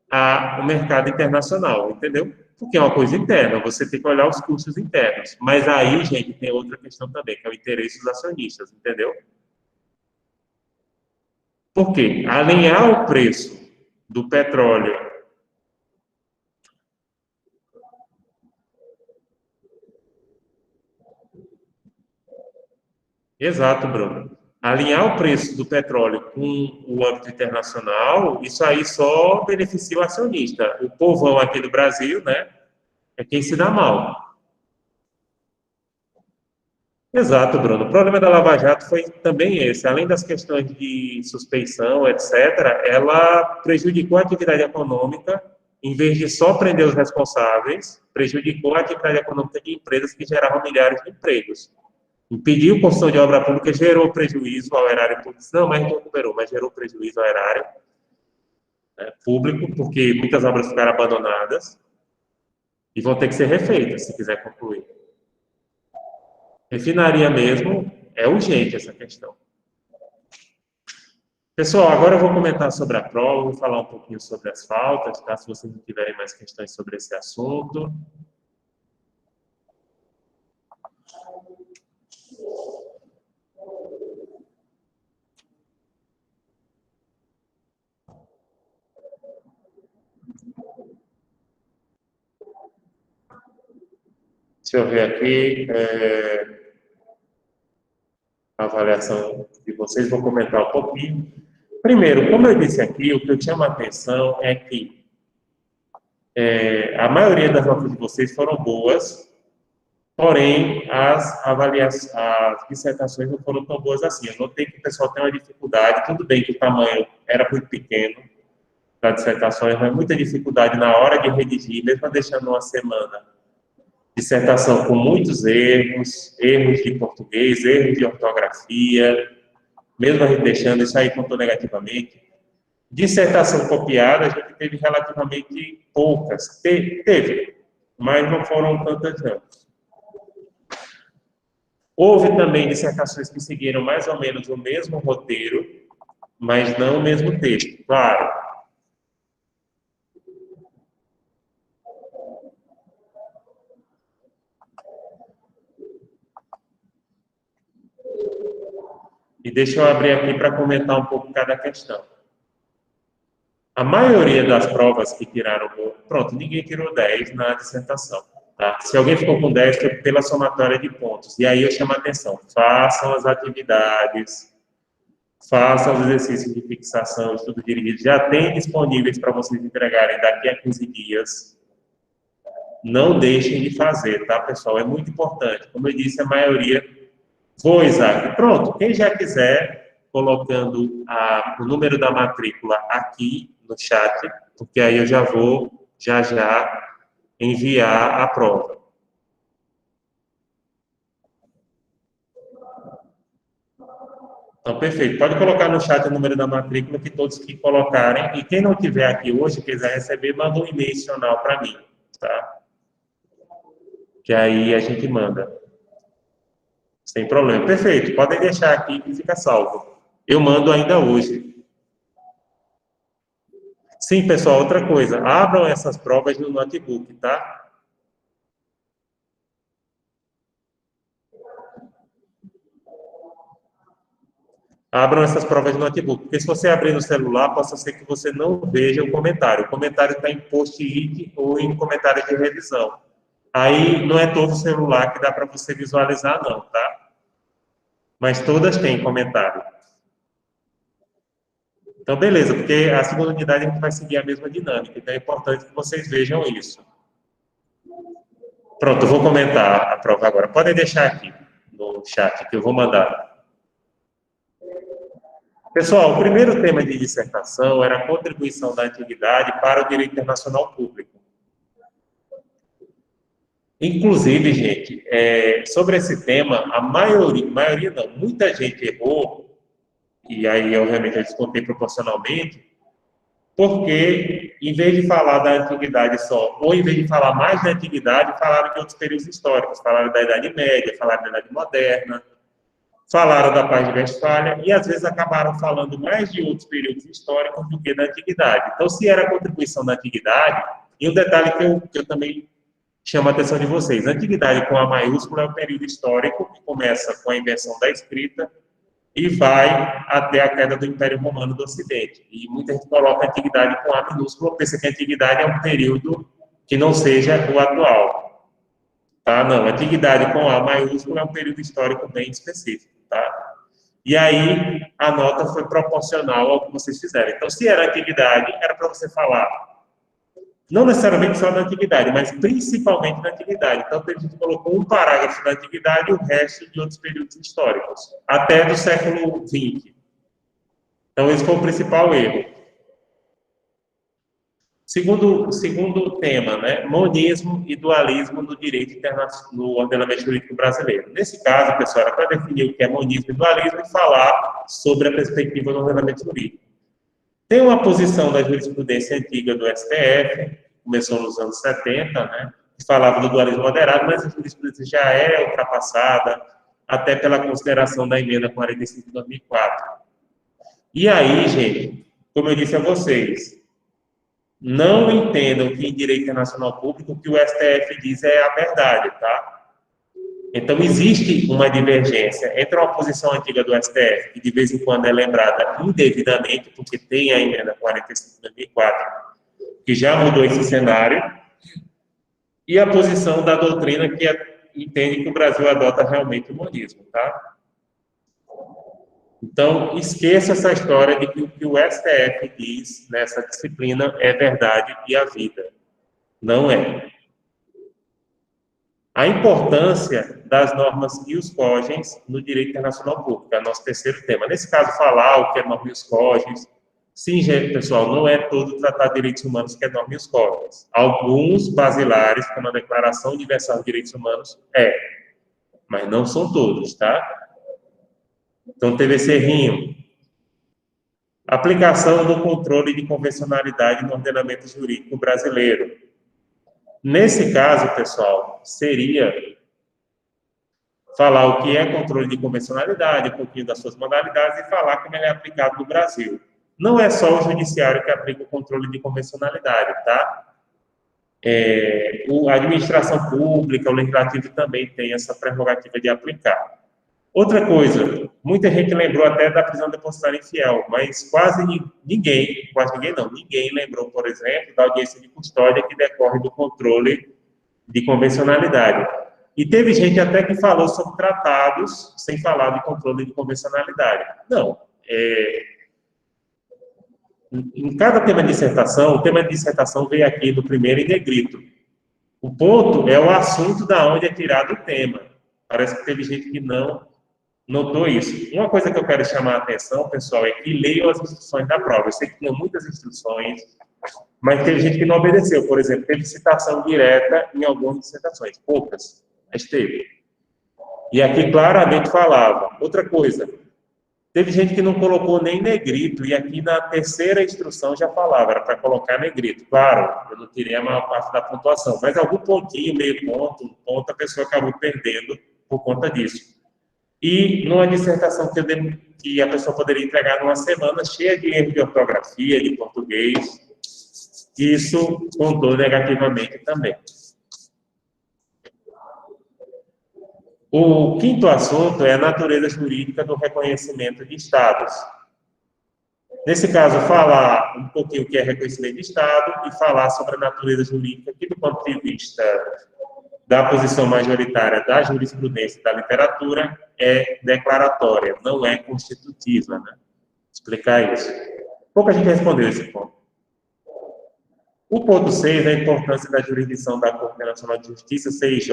ao mercado internacional, entendeu? Porque é uma coisa interna, você tem que olhar os custos internos. Mas aí, gente, tem outra questão também, que é o interesse dos acionistas, entendeu? Por quê? Alinhar o preço do petróleo exato, Bruno. Alinhar o preço do petróleo com o âmbito internacional, isso aí só beneficia o acionista. O povão aqui do Brasil, né, é quem se dá mal. Exato, Bruno. O problema da Lava Jato foi também esse. Além das questões de suspeição, etc., ela prejudicou a atividade econômica, em vez de só prender os responsáveis, prejudicou a atividade econômica de empresas que geravam milhares de empregos. Impediu construção de obra pública, gerou prejuízo ao erário público. Não, mas não recuperou, mas gerou prejuízo ao erário público, porque muitas obras ficaram abandonadas e vão ter que ser refeitas se quiser concluir. Refinaria mesmo, é urgente essa questão. Pessoal, agora eu vou comentar sobre a prova, vou falar um pouquinho sobre as faltas, tá? Se vocês não tiverem mais questões sobre esse assunto. Deixa eu ver aqui a avaliação de vocês, vou comentar um pouquinho. Primeiro, como eu disse aqui, o que eu chamo a atenção é que a maioria das notas de vocês foram boas, porém as dissertações não foram tão boas assim. Eu notei que o pessoal tem uma dificuldade, tudo bem que o tamanho era muito pequeno das dissertações, mas muita dificuldade na hora de redigir, mesmo deixando uma semana. Dissertação com muitos erros, erros de português, erros de ortografia, mesmo a gente deixando, isso aí contou negativamente. Dissertação copiada, a gente teve relativamente poucas. Teve, mas não foram tantas não. Houve também dissertações que seguiram mais ou menos o mesmo roteiro, mas não o mesmo texto, claro. E deixa eu abrir aqui para comentar um pouco cada questão. A maioria das provas que tiraram, pronto, ninguém tirou 10 na dissertação. Tá? Se alguém ficou com 10, foi pela somatória de pontos. E aí eu chamo a atenção, façam as atividades, façam os exercícios de fixação, estudo dirigido, já tem disponíveis para vocês entregarem daqui a 15 dias. Não deixem de fazer, tá, pessoal? É muito importante. Como eu disse, a maioria... Vou, Isaac. Pronto, quem já quiser, colocando o número da matrícula aqui no chat, porque aí eu já vou, já enviar a prova. Então, perfeito. Pode colocar no chat o número da matrícula, que todos que colocarem, e quem não tiver aqui hoje, quiser receber, manda um e-mail adicional para mim, tá? Que aí a gente manda. Sem problema. Perfeito. Podem deixar aqui que fica salvo. Eu mando ainda hoje. Sim, pessoal, outra coisa. Abram essas provas no notebook, tá? Abram essas provas no notebook. Porque se você abrir no celular, possa ser que você não veja o comentário. O comentário está em post-it ou em comentário de revisão. Aí não é todo celular que dá para você visualizar, não, tá? Mas todas têm comentário. Então, beleza, porque a segunda unidade a gente vai seguir a mesma dinâmica. Então, é importante que vocês vejam isso. Pronto, eu vou comentar a prova agora. Podem deixar aqui no chat que eu vou mandar. Pessoal, o primeiro tema de dissertação era a contribuição da antiguidade para o direito internacional público. Inclusive, gente, sobre esse tema, a maioria não, muita gente errou, e aí, obviamente, eu descontei proporcionalmente, porque, em vez de falar da antiguidade só, ou em vez de falar mais da antiguidade, falaram de outros períodos históricos, falaram da Idade Média, falaram da Idade Moderna, falaram da Paz de Westfália, e às vezes acabaram falando mais de outros períodos históricos do que da antiguidade. Então, se era a contribuição da antiguidade, e um detalhe que eu também chamo a atenção de vocês, a antiguidade com A maiúscula é o período histórico que começa com a invenção da escrita, e vai até a queda do Império Romano do Ocidente. E muita gente coloca a antiguidade com A minúsculo, pensa que a antiguidade é um período que não seja o atual. Tá? Não, a antiguidade com A maiúsculo é um período histórico bem específico. Tá? E aí, a nota foi proporcional ao que vocês fizeram. Então, se era antiguidade, era para você falar, não necessariamente só na antiguidade, mas principalmente na antiguidade. Então, a gente colocou um parágrafo da antiguidade e o resto de outros períodos históricos, até do século XX. Então, esse foi o principal erro. Segundo tema, né? Monismo e dualismo no direito internacional, no ordenamento jurídico brasileiro. Nesse caso, pessoal, era para definir o que é monismo e dualismo e falar sobre a perspectiva do ordenamento jurídico. Tem uma posição da jurisprudência antiga do STF, começou nos anos 70, né, que falava do dualismo moderado, mas a jurisprudência já é ultrapassada, até pela consideração da emenda 45 de 2004. E aí, gente, como eu disse a vocês, não entendam que em direito internacional público o que o STF diz é a verdade, tá? Então, existe uma divergência entre uma posição antiga do STF, que de vez em quando é lembrada indevidamente, porque tem a emenda 45 de 2004, que já mudou esse cenário, e a posição da doutrina que entende que o Brasil adota realmente o monismo, tá? Então, esqueça essa história de que o que o STF diz nessa disciplina é verdade e a vida. Não é. A importância das normas ius cogens no direito internacional público, é o nosso terceiro tema. Nesse caso, falar o que é norma ius cogens. Sim, gente, pessoal, não é todo o Tratado de Direitos Humanos que é norma ius cogens. Alguns basilares, como a Declaração Universal de Direitos Humanos, mas não são todos, tá? Então, TVC Rio. Aplicação do controle de convencionalidade no ordenamento jurídico brasileiro. Nesse caso, pessoal, seria falar o que é controle de convencionalidade, um pouquinho das suas modalidades e falar como ele é aplicado no Brasil. Não é só o judiciário que aplica o controle de convencionalidade, tá? A administração pública, o legislativo também tem essa prerrogativa de aplicar. Outra coisa, muita gente lembrou até da prisão depositária infiel, mas quase ninguém não, ninguém lembrou, por exemplo, da audiência de custódia que decorre do controle de convencionalidade. E teve gente até que falou sobre tratados sem falar de controle de convencionalidade. Não. Em cada tema de dissertação, o tema de dissertação veio aqui no primeiro em negrito. O ponto é o assunto da onde é tirado o tema. Parece que teve gente que não notou isso. Uma coisa que eu quero chamar a atenção, pessoal, é que leiam as instruções da prova. Eu sei que tinha muitas instruções, mas teve gente que não obedeceu. Por exemplo, teve citação direta em algumas dissertações, poucas, mas teve. E aqui claramente falava. Outra coisa, teve gente que não colocou nem negrito, e aqui na terceira instrução já falava, era para colocar negrito. Claro, eu não tirei a maior parte da pontuação, mas algum pontinho, meio ponto, um ponto, a pessoa acabou perdendo por conta disso. E numa dissertação que a pessoa poderia entregar numa semana, cheia de erro de ortografia, de português, isso contou negativamente também. O quinto assunto é a natureza jurídica do reconhecimento de estados. Nesse caso, falar um pouquinho o que é reconhecimento de estado e falar sobre a natureza jurídica, que do ponto de vista da posição majoritária da jurisprudência e da literatura, é declaratória, não é constitutiva, né? Explicar isso. Pouca gente respondeu esse ponto. O ponto 6 é a importância da jurisdição da Corte Internacional de Justiça, CIJ,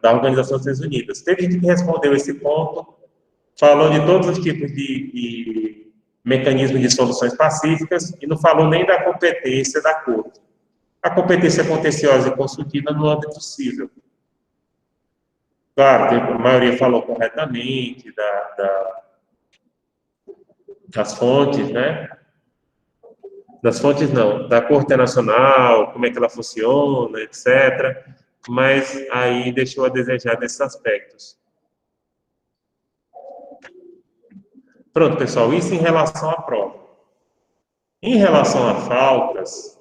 da Organização das Nações Unidas. Teve gente que respondeu esse ponto, falou de todos os tipos de mecanismos de soluções pacíficas e não falou nem da competência da Corte. A competência contenciosa e consultiva no âmbito civil. Claro, a maioria falou corretamente das fontes, né? Das fontes não, da Corte Internacional, como é que ela funciona, etc. Mas aí deixou a desejar desses aspectos. Pronto, pessoal, isso em relação à prova. Em relação a faltas,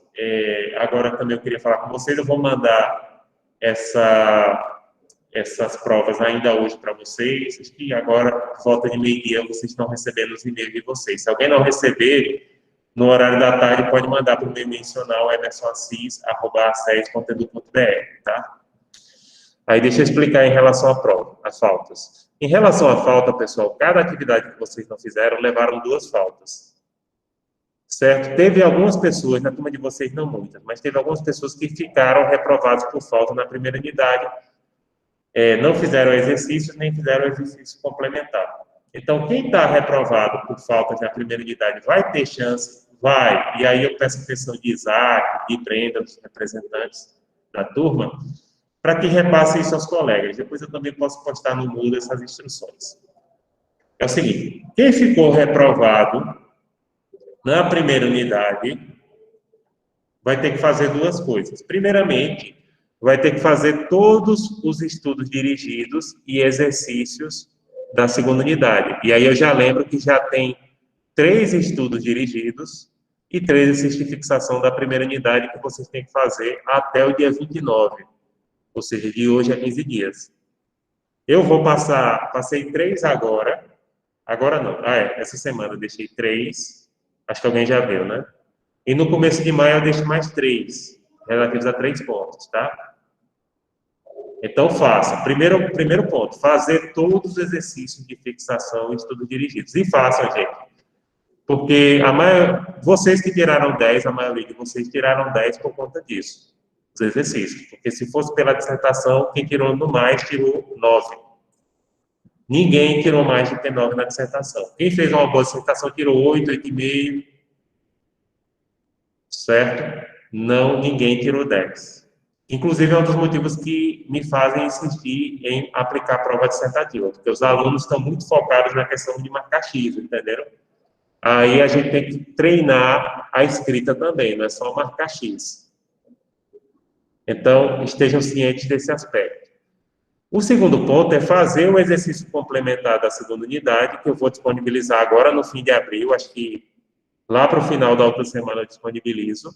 agora também eu queria falar com vocês, eu vou mandar essas provas ainda hoje para vocês, acho que agora, volta de meio-dia, vocês estão recebendo os e-mails de vocês. Se alguém não receber, no horário da tarde, pode mandar para o meu mencional emersonassis@aces.edu.br, tá? Aí deixa eu explicar em relação à prova, às faltas. Em relação à falta, pessoal, cada atividade que vocês não fizeram, levaram 2 faltas. Certo? Teve algumas pessoas, na turma de vocês não muitas, mas teve algumas pessoas que ficaram reprovadas por falta na primeira unidade, não fizeram exercícios, nem fizeram exercício complementar. Então, quem está reprovado por faltas na primeira unidade vai ter chance, vai, e aí eu peço atenção de Isaac, de Brenda, dos representantes da turma, para que repasse isso aos colegas. Depois eu também posso postar no Moodle essas instruções. É o seguinte, quem ficou reprovado na primeira unidade vai ter que fazer 2 coisas. Primeiramente, vai ter que fazer todos os estudos dirigidos e exercícios da segunda unidade. E aí eu já lembro que já tem 3 estudos dirigidos e 3 exercícios de fixação da primeira unidade que vocês têm que fazer até o dia 29, ou seja, de hoje a 15 dias. Eu vou passei 3 agora não, essa semana eu deixei 3, acho que alguém já viu, né? E no começo de maio eu deixo mais 3, relativos a 3 pontos, tá? Então, faça. Primeiro ponto, fazer todos os exercícios de fixação e estudos dirigidos. E façam, gente. Porque vocês que tiraram 10, a maioria de vocês tiraram 10 por conta disso, os exercícios. Porque se fosse pela dissertação, quem tirou no mais, tirou 9. Ninguém tirou mais do que 9 na dissertação. Quem fez uma boa dissertação tirou 8, 8,5. Certo? Não, ninguém tirou 10. Inclusive, é um dos motivos que me fazem insistir em aplicar a prova dissertativa, porque os alunos estão muito focados na questão de marcar X, entenderam? Aí a gente tem que treinar a escrita também, não é só marcar X. Então, estejam cientes desse aspecto. O segundo ponto é fazer o exercício complementar da segunda unidade, que eu vou disponibilizar agora no fim de abril, acho que lá para o final da outra semana eu disponibilizo.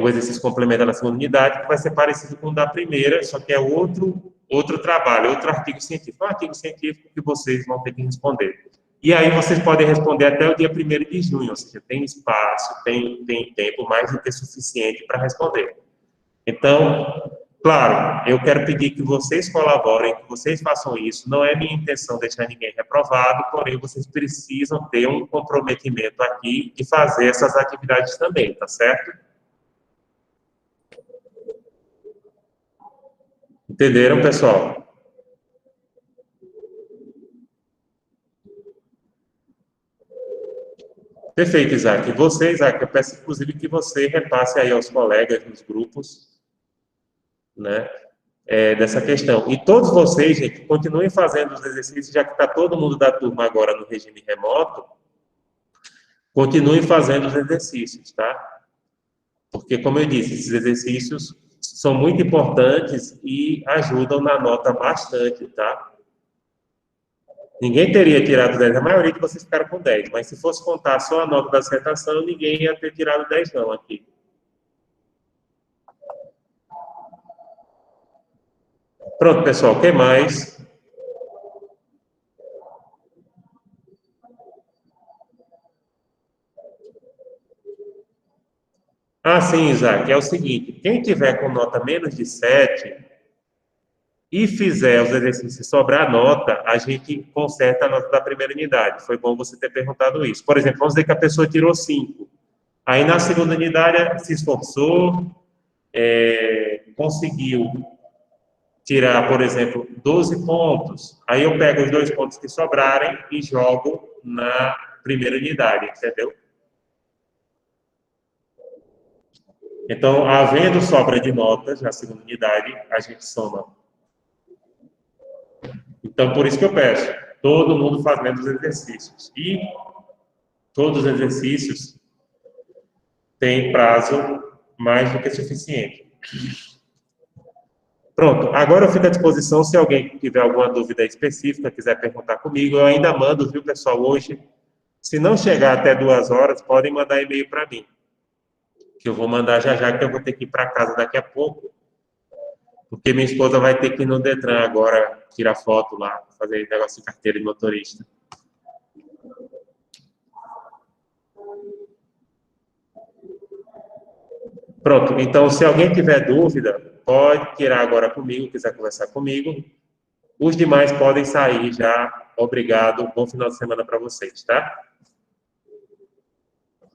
O exercício complementar da segunda unidade, que vai ser parecido com o da primeira, só que é outro outro trabalho, outro artigo científico. Um artigo científico que vocês vão ter que responder. E aí vocês podem responder até o dia 1º de junho, ou seja, tem espaço, tem tempo mais do que suficiente para responder. Então, claro, eu quero pedir que vocês colaborem, que vocês façam isso. Não é minha intenção deixar ninguém reprovado, porém vocês precisam ter um comprometimento aqui de fazer essas atividades também, tá certo? Entenderam, pessoal? Perfeito, Isaac. Você, Isaac, eu peço, inclusive, que você repasse aí aos colegas nos grupos, né, dessa questão. E todos vocês, gente, continuem fazendo os exercícios, já que está todo mundo da turma agora no regime remoto, continuem fazendo os exercícios, tá? Porque, como eu disse, esses exercícios são muito importantes e ajudam na nota bastante, tá? Ninguém teria tirado 10, a maioria de vocês ficaram com 10, mas se fosse contar só a nota da dissertação, ninguém ia ter tirado 10 não aqui. Pronto, pessoal, o que mais? Ah, sim, Isaac, é o seguinte, quem tiver com nota menos de 7 e fizer os exercícios e sobrar nota, a gente conserta a nota da primeira unidade. Foi bom você ter perguntado isso. Por exemplo, vamos dizer que a pessoa tirou 5. Aí, na segunda unidade, se esforçou, conseguiu tirar, por exemplo, 12 pontos. Aí eu pego os 2 pontos que sobrarem e jogo na primeira unidade, entendeu? Então, havendo sobra de notas na segunda unidade, a gente soma. Então, por isso que eu peço, todo mundo fazendo os exercícios. E todos os exercícios têm prazo mais do que suficiente. Pronto, agora eu fico à disposição, se alguém tiver alguma dúvida específica, quiser perguntar comigo, eu ainda mando, viu, pessoal, hoje. Se não chegar até 2 horas, podem mandar e-mail para mim, que eu vou mandar já já, que eu vou ter que ir para casa daqui a pouco, porque minha esposa vai ter que ir no Detran agora, tirar foto lá, fazer negócio de carteira de motorista. Pronto, então, se alguém tiver dúvida, pode tirar agora comigo, quiser conversar comigo. Os demais podem sair já. Obrigado, bom final de semana para vocês, tá?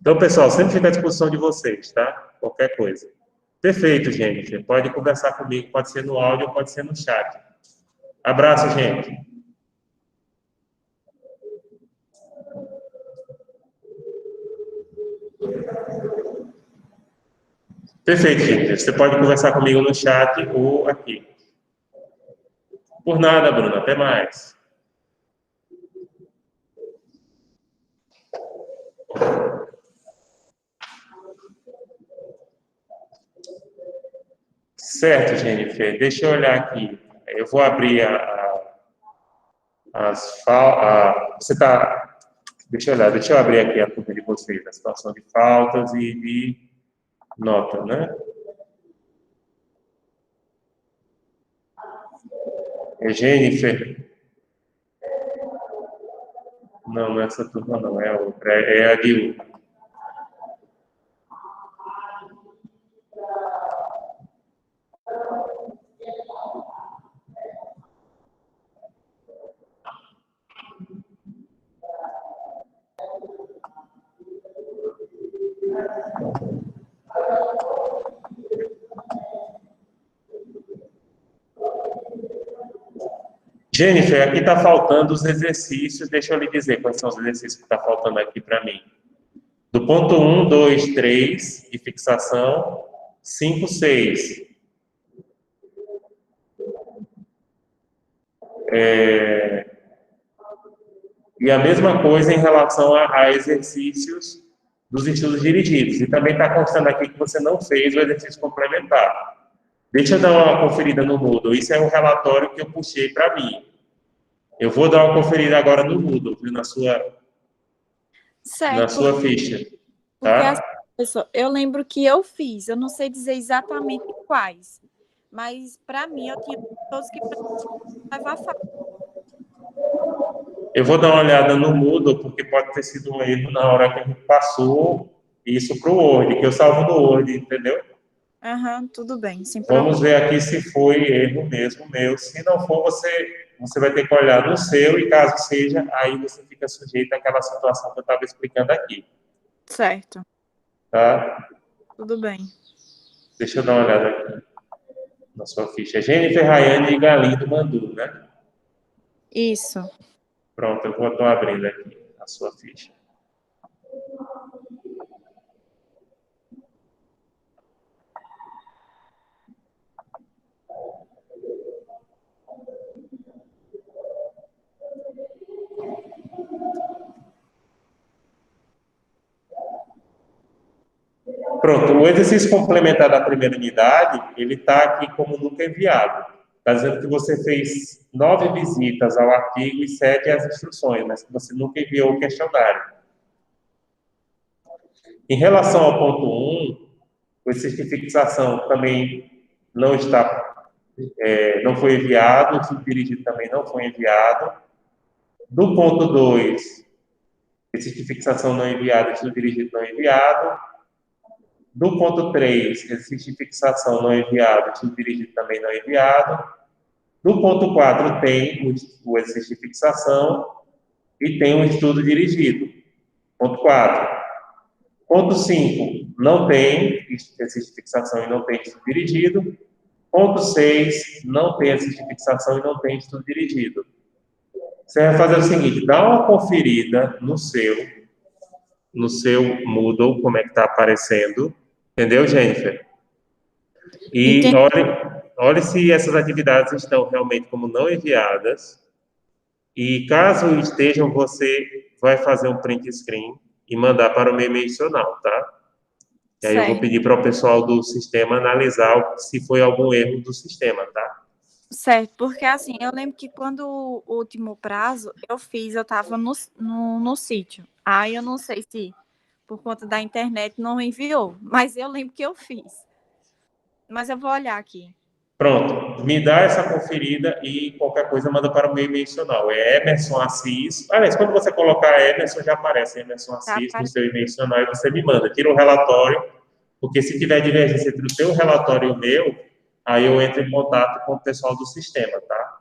Então, pessoal, sempre fica à disposição de vocês, tá? Qualquer coisa. Perfeito, gente. Pode conversar comigo, pode ser no áudio, pode ser no chat. Abraço, gente. Perfeito, gente. Você pode conversar comigo no chat ou aqui. Por nada, Bruno. Até mais. Certo, Jennifer. Deixa eu olhar aqui. Eu vou abrir você está... Deixa eu abrir aqui a turma de vocês, a situação de faltas e de nota, né? É Jennifer. Não, não é essa turma, não. É outra. É a de... Jennifer, aqui está faltando os exercícios. Deixa eu lhe dizer quais são os exercícios que está faltando aqui para mim. Do ponto 1, 2, 3, de fixação, 5, 6. E a mesma coisa em relação a exercícios dos estudos dirigidos. E também está constando aqui que você não fez o exercício complementar. Deixa eu dar uma conferida no Moodle. Isso é um relatório que eu puxei para mim. Eu vou dar uma conferida agora no Moodle, viu, na sua ficha. Tá? Porque, pessoal, eu lembro que eu fiz, eu não sei dizer exatamente quais, mas para mim eu tinha todos que levar a fato. Eu vou dar uma olhada no Moodle, porque pode ter sido um erro na hora que a gente passou isso para o Word, que eu salvo no Word, entendeu? Tudo bem, sem Vamos problema. ver aqui se foi erro mesmo meu. Se não for, você vai ter que olhar no seu, e caso seja, aí você fica sujeito àquela situação que eu estava explicando aqui. Certo, Tá? tudo bem. Deixa eu dar uma olhada aqui na sua ficha. Jennifer Rayane e Galindo Mandu, né? Isso. Pronto, eu estou abrindo aqui a sua ficha. Pronto, o exercício complementar da primeira unidade, ele está aqui como nunca enviado. Está dizendo que você fez 9 visitas ao artigo e 7 às instruções, mas que você nunca enviou o questionário. Em relação ao ponto 1, o exercício de fixação também não não foi enviado, o estudo dirigido também não foi enviado. Do ponto 2, exercício de fixação não enviado, estudo dirigido não enviado. Do ponto 3, exercício de fixação não enviado, estudo dirigido também não enviado. Do ponto 4, tem o exercício de fixação e tem o estudo dirigido. Ponto 4. Ponto 5, não tem exercício de fixação e não tem estudo dirigido. Ponto 6, não tem exercício de fixação e não tem estudo dirigido. Você vai fazer o seguinte, dá uma conferida no seu Moodle, como é que está aparecendo. Entendeu, Jennifer? E Entendi. olhe se essas atividades estão realmente como não enviadas. E caso estejam, você vai fazer um print screen e mandar para o meu e-mail adicional, tá? E aí eu vou Certo. pedir para o pessoal do sistema analisar se foi algum erro do sistema, tá? Certo, porque assim, eu lembro que quando o último prazo eu estava no sítio. Aí eu não sei se por conta da internet não enviou, mas eu lembro que eu fiz. Mas eu vou olhar aqui. Pronto, me dá essa conferida e qualquer coisa manda para o meu e-mail adicional. É Emerson Assis. Aliás, quando você colocar Emerson, já aparece Emerson Tá, Assis no seu e-mail adicional e você me manda. Tira o relatório, porque se tiver divergência entre o seu relatório e o meu, aí eu entro em contato com o pessoal do sistema, tá?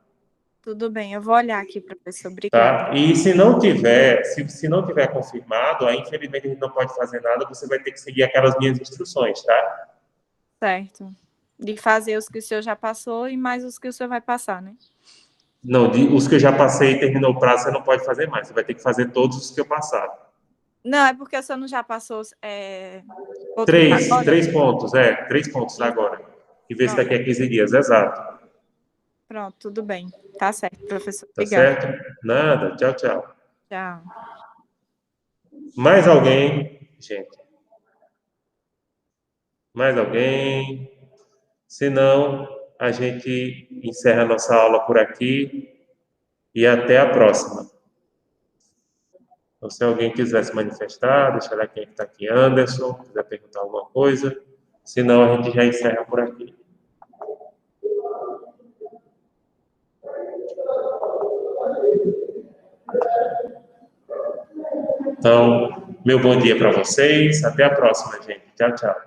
Tudo bem, eu vou olhar aqui, professor. Tá? Obrigada. E se não tiver, se não tiver confirmado, aí infelizmente a gente não pode fazer nada, você vai ter que seguir aquelas minhas instruções, tá? Certo. De fazer os que o senhor já passou e mais os que o senhor vai passar, né? Não, os que eu já passei e terminou o prazo, você não pode fazer mais. Você vai ter que fazer todos os que eu passar. Não, é porque o senhor não já passou outros agora? 3 pontos, 3 pontos agora. E ver se Pronto. daqui a 15 dias, exato. Pronto, tudo bem. Tá certo, professor. Tá Obrigada. certo? Nada, tchau, tchau. Tchau. Mais alguém, gente? Mais alguém? Se não, a gente encerra a nossa aula por aqui e até a próxima. Então, se alguém quiser se manifestar, deixa eu ver quem está aqui, Anderson, quiser perguntar alguma coisa. Se não, a gente já encerra por aqui. Então, meu bom dia para vocês. Até a próxima, gente. Tchau, tchau.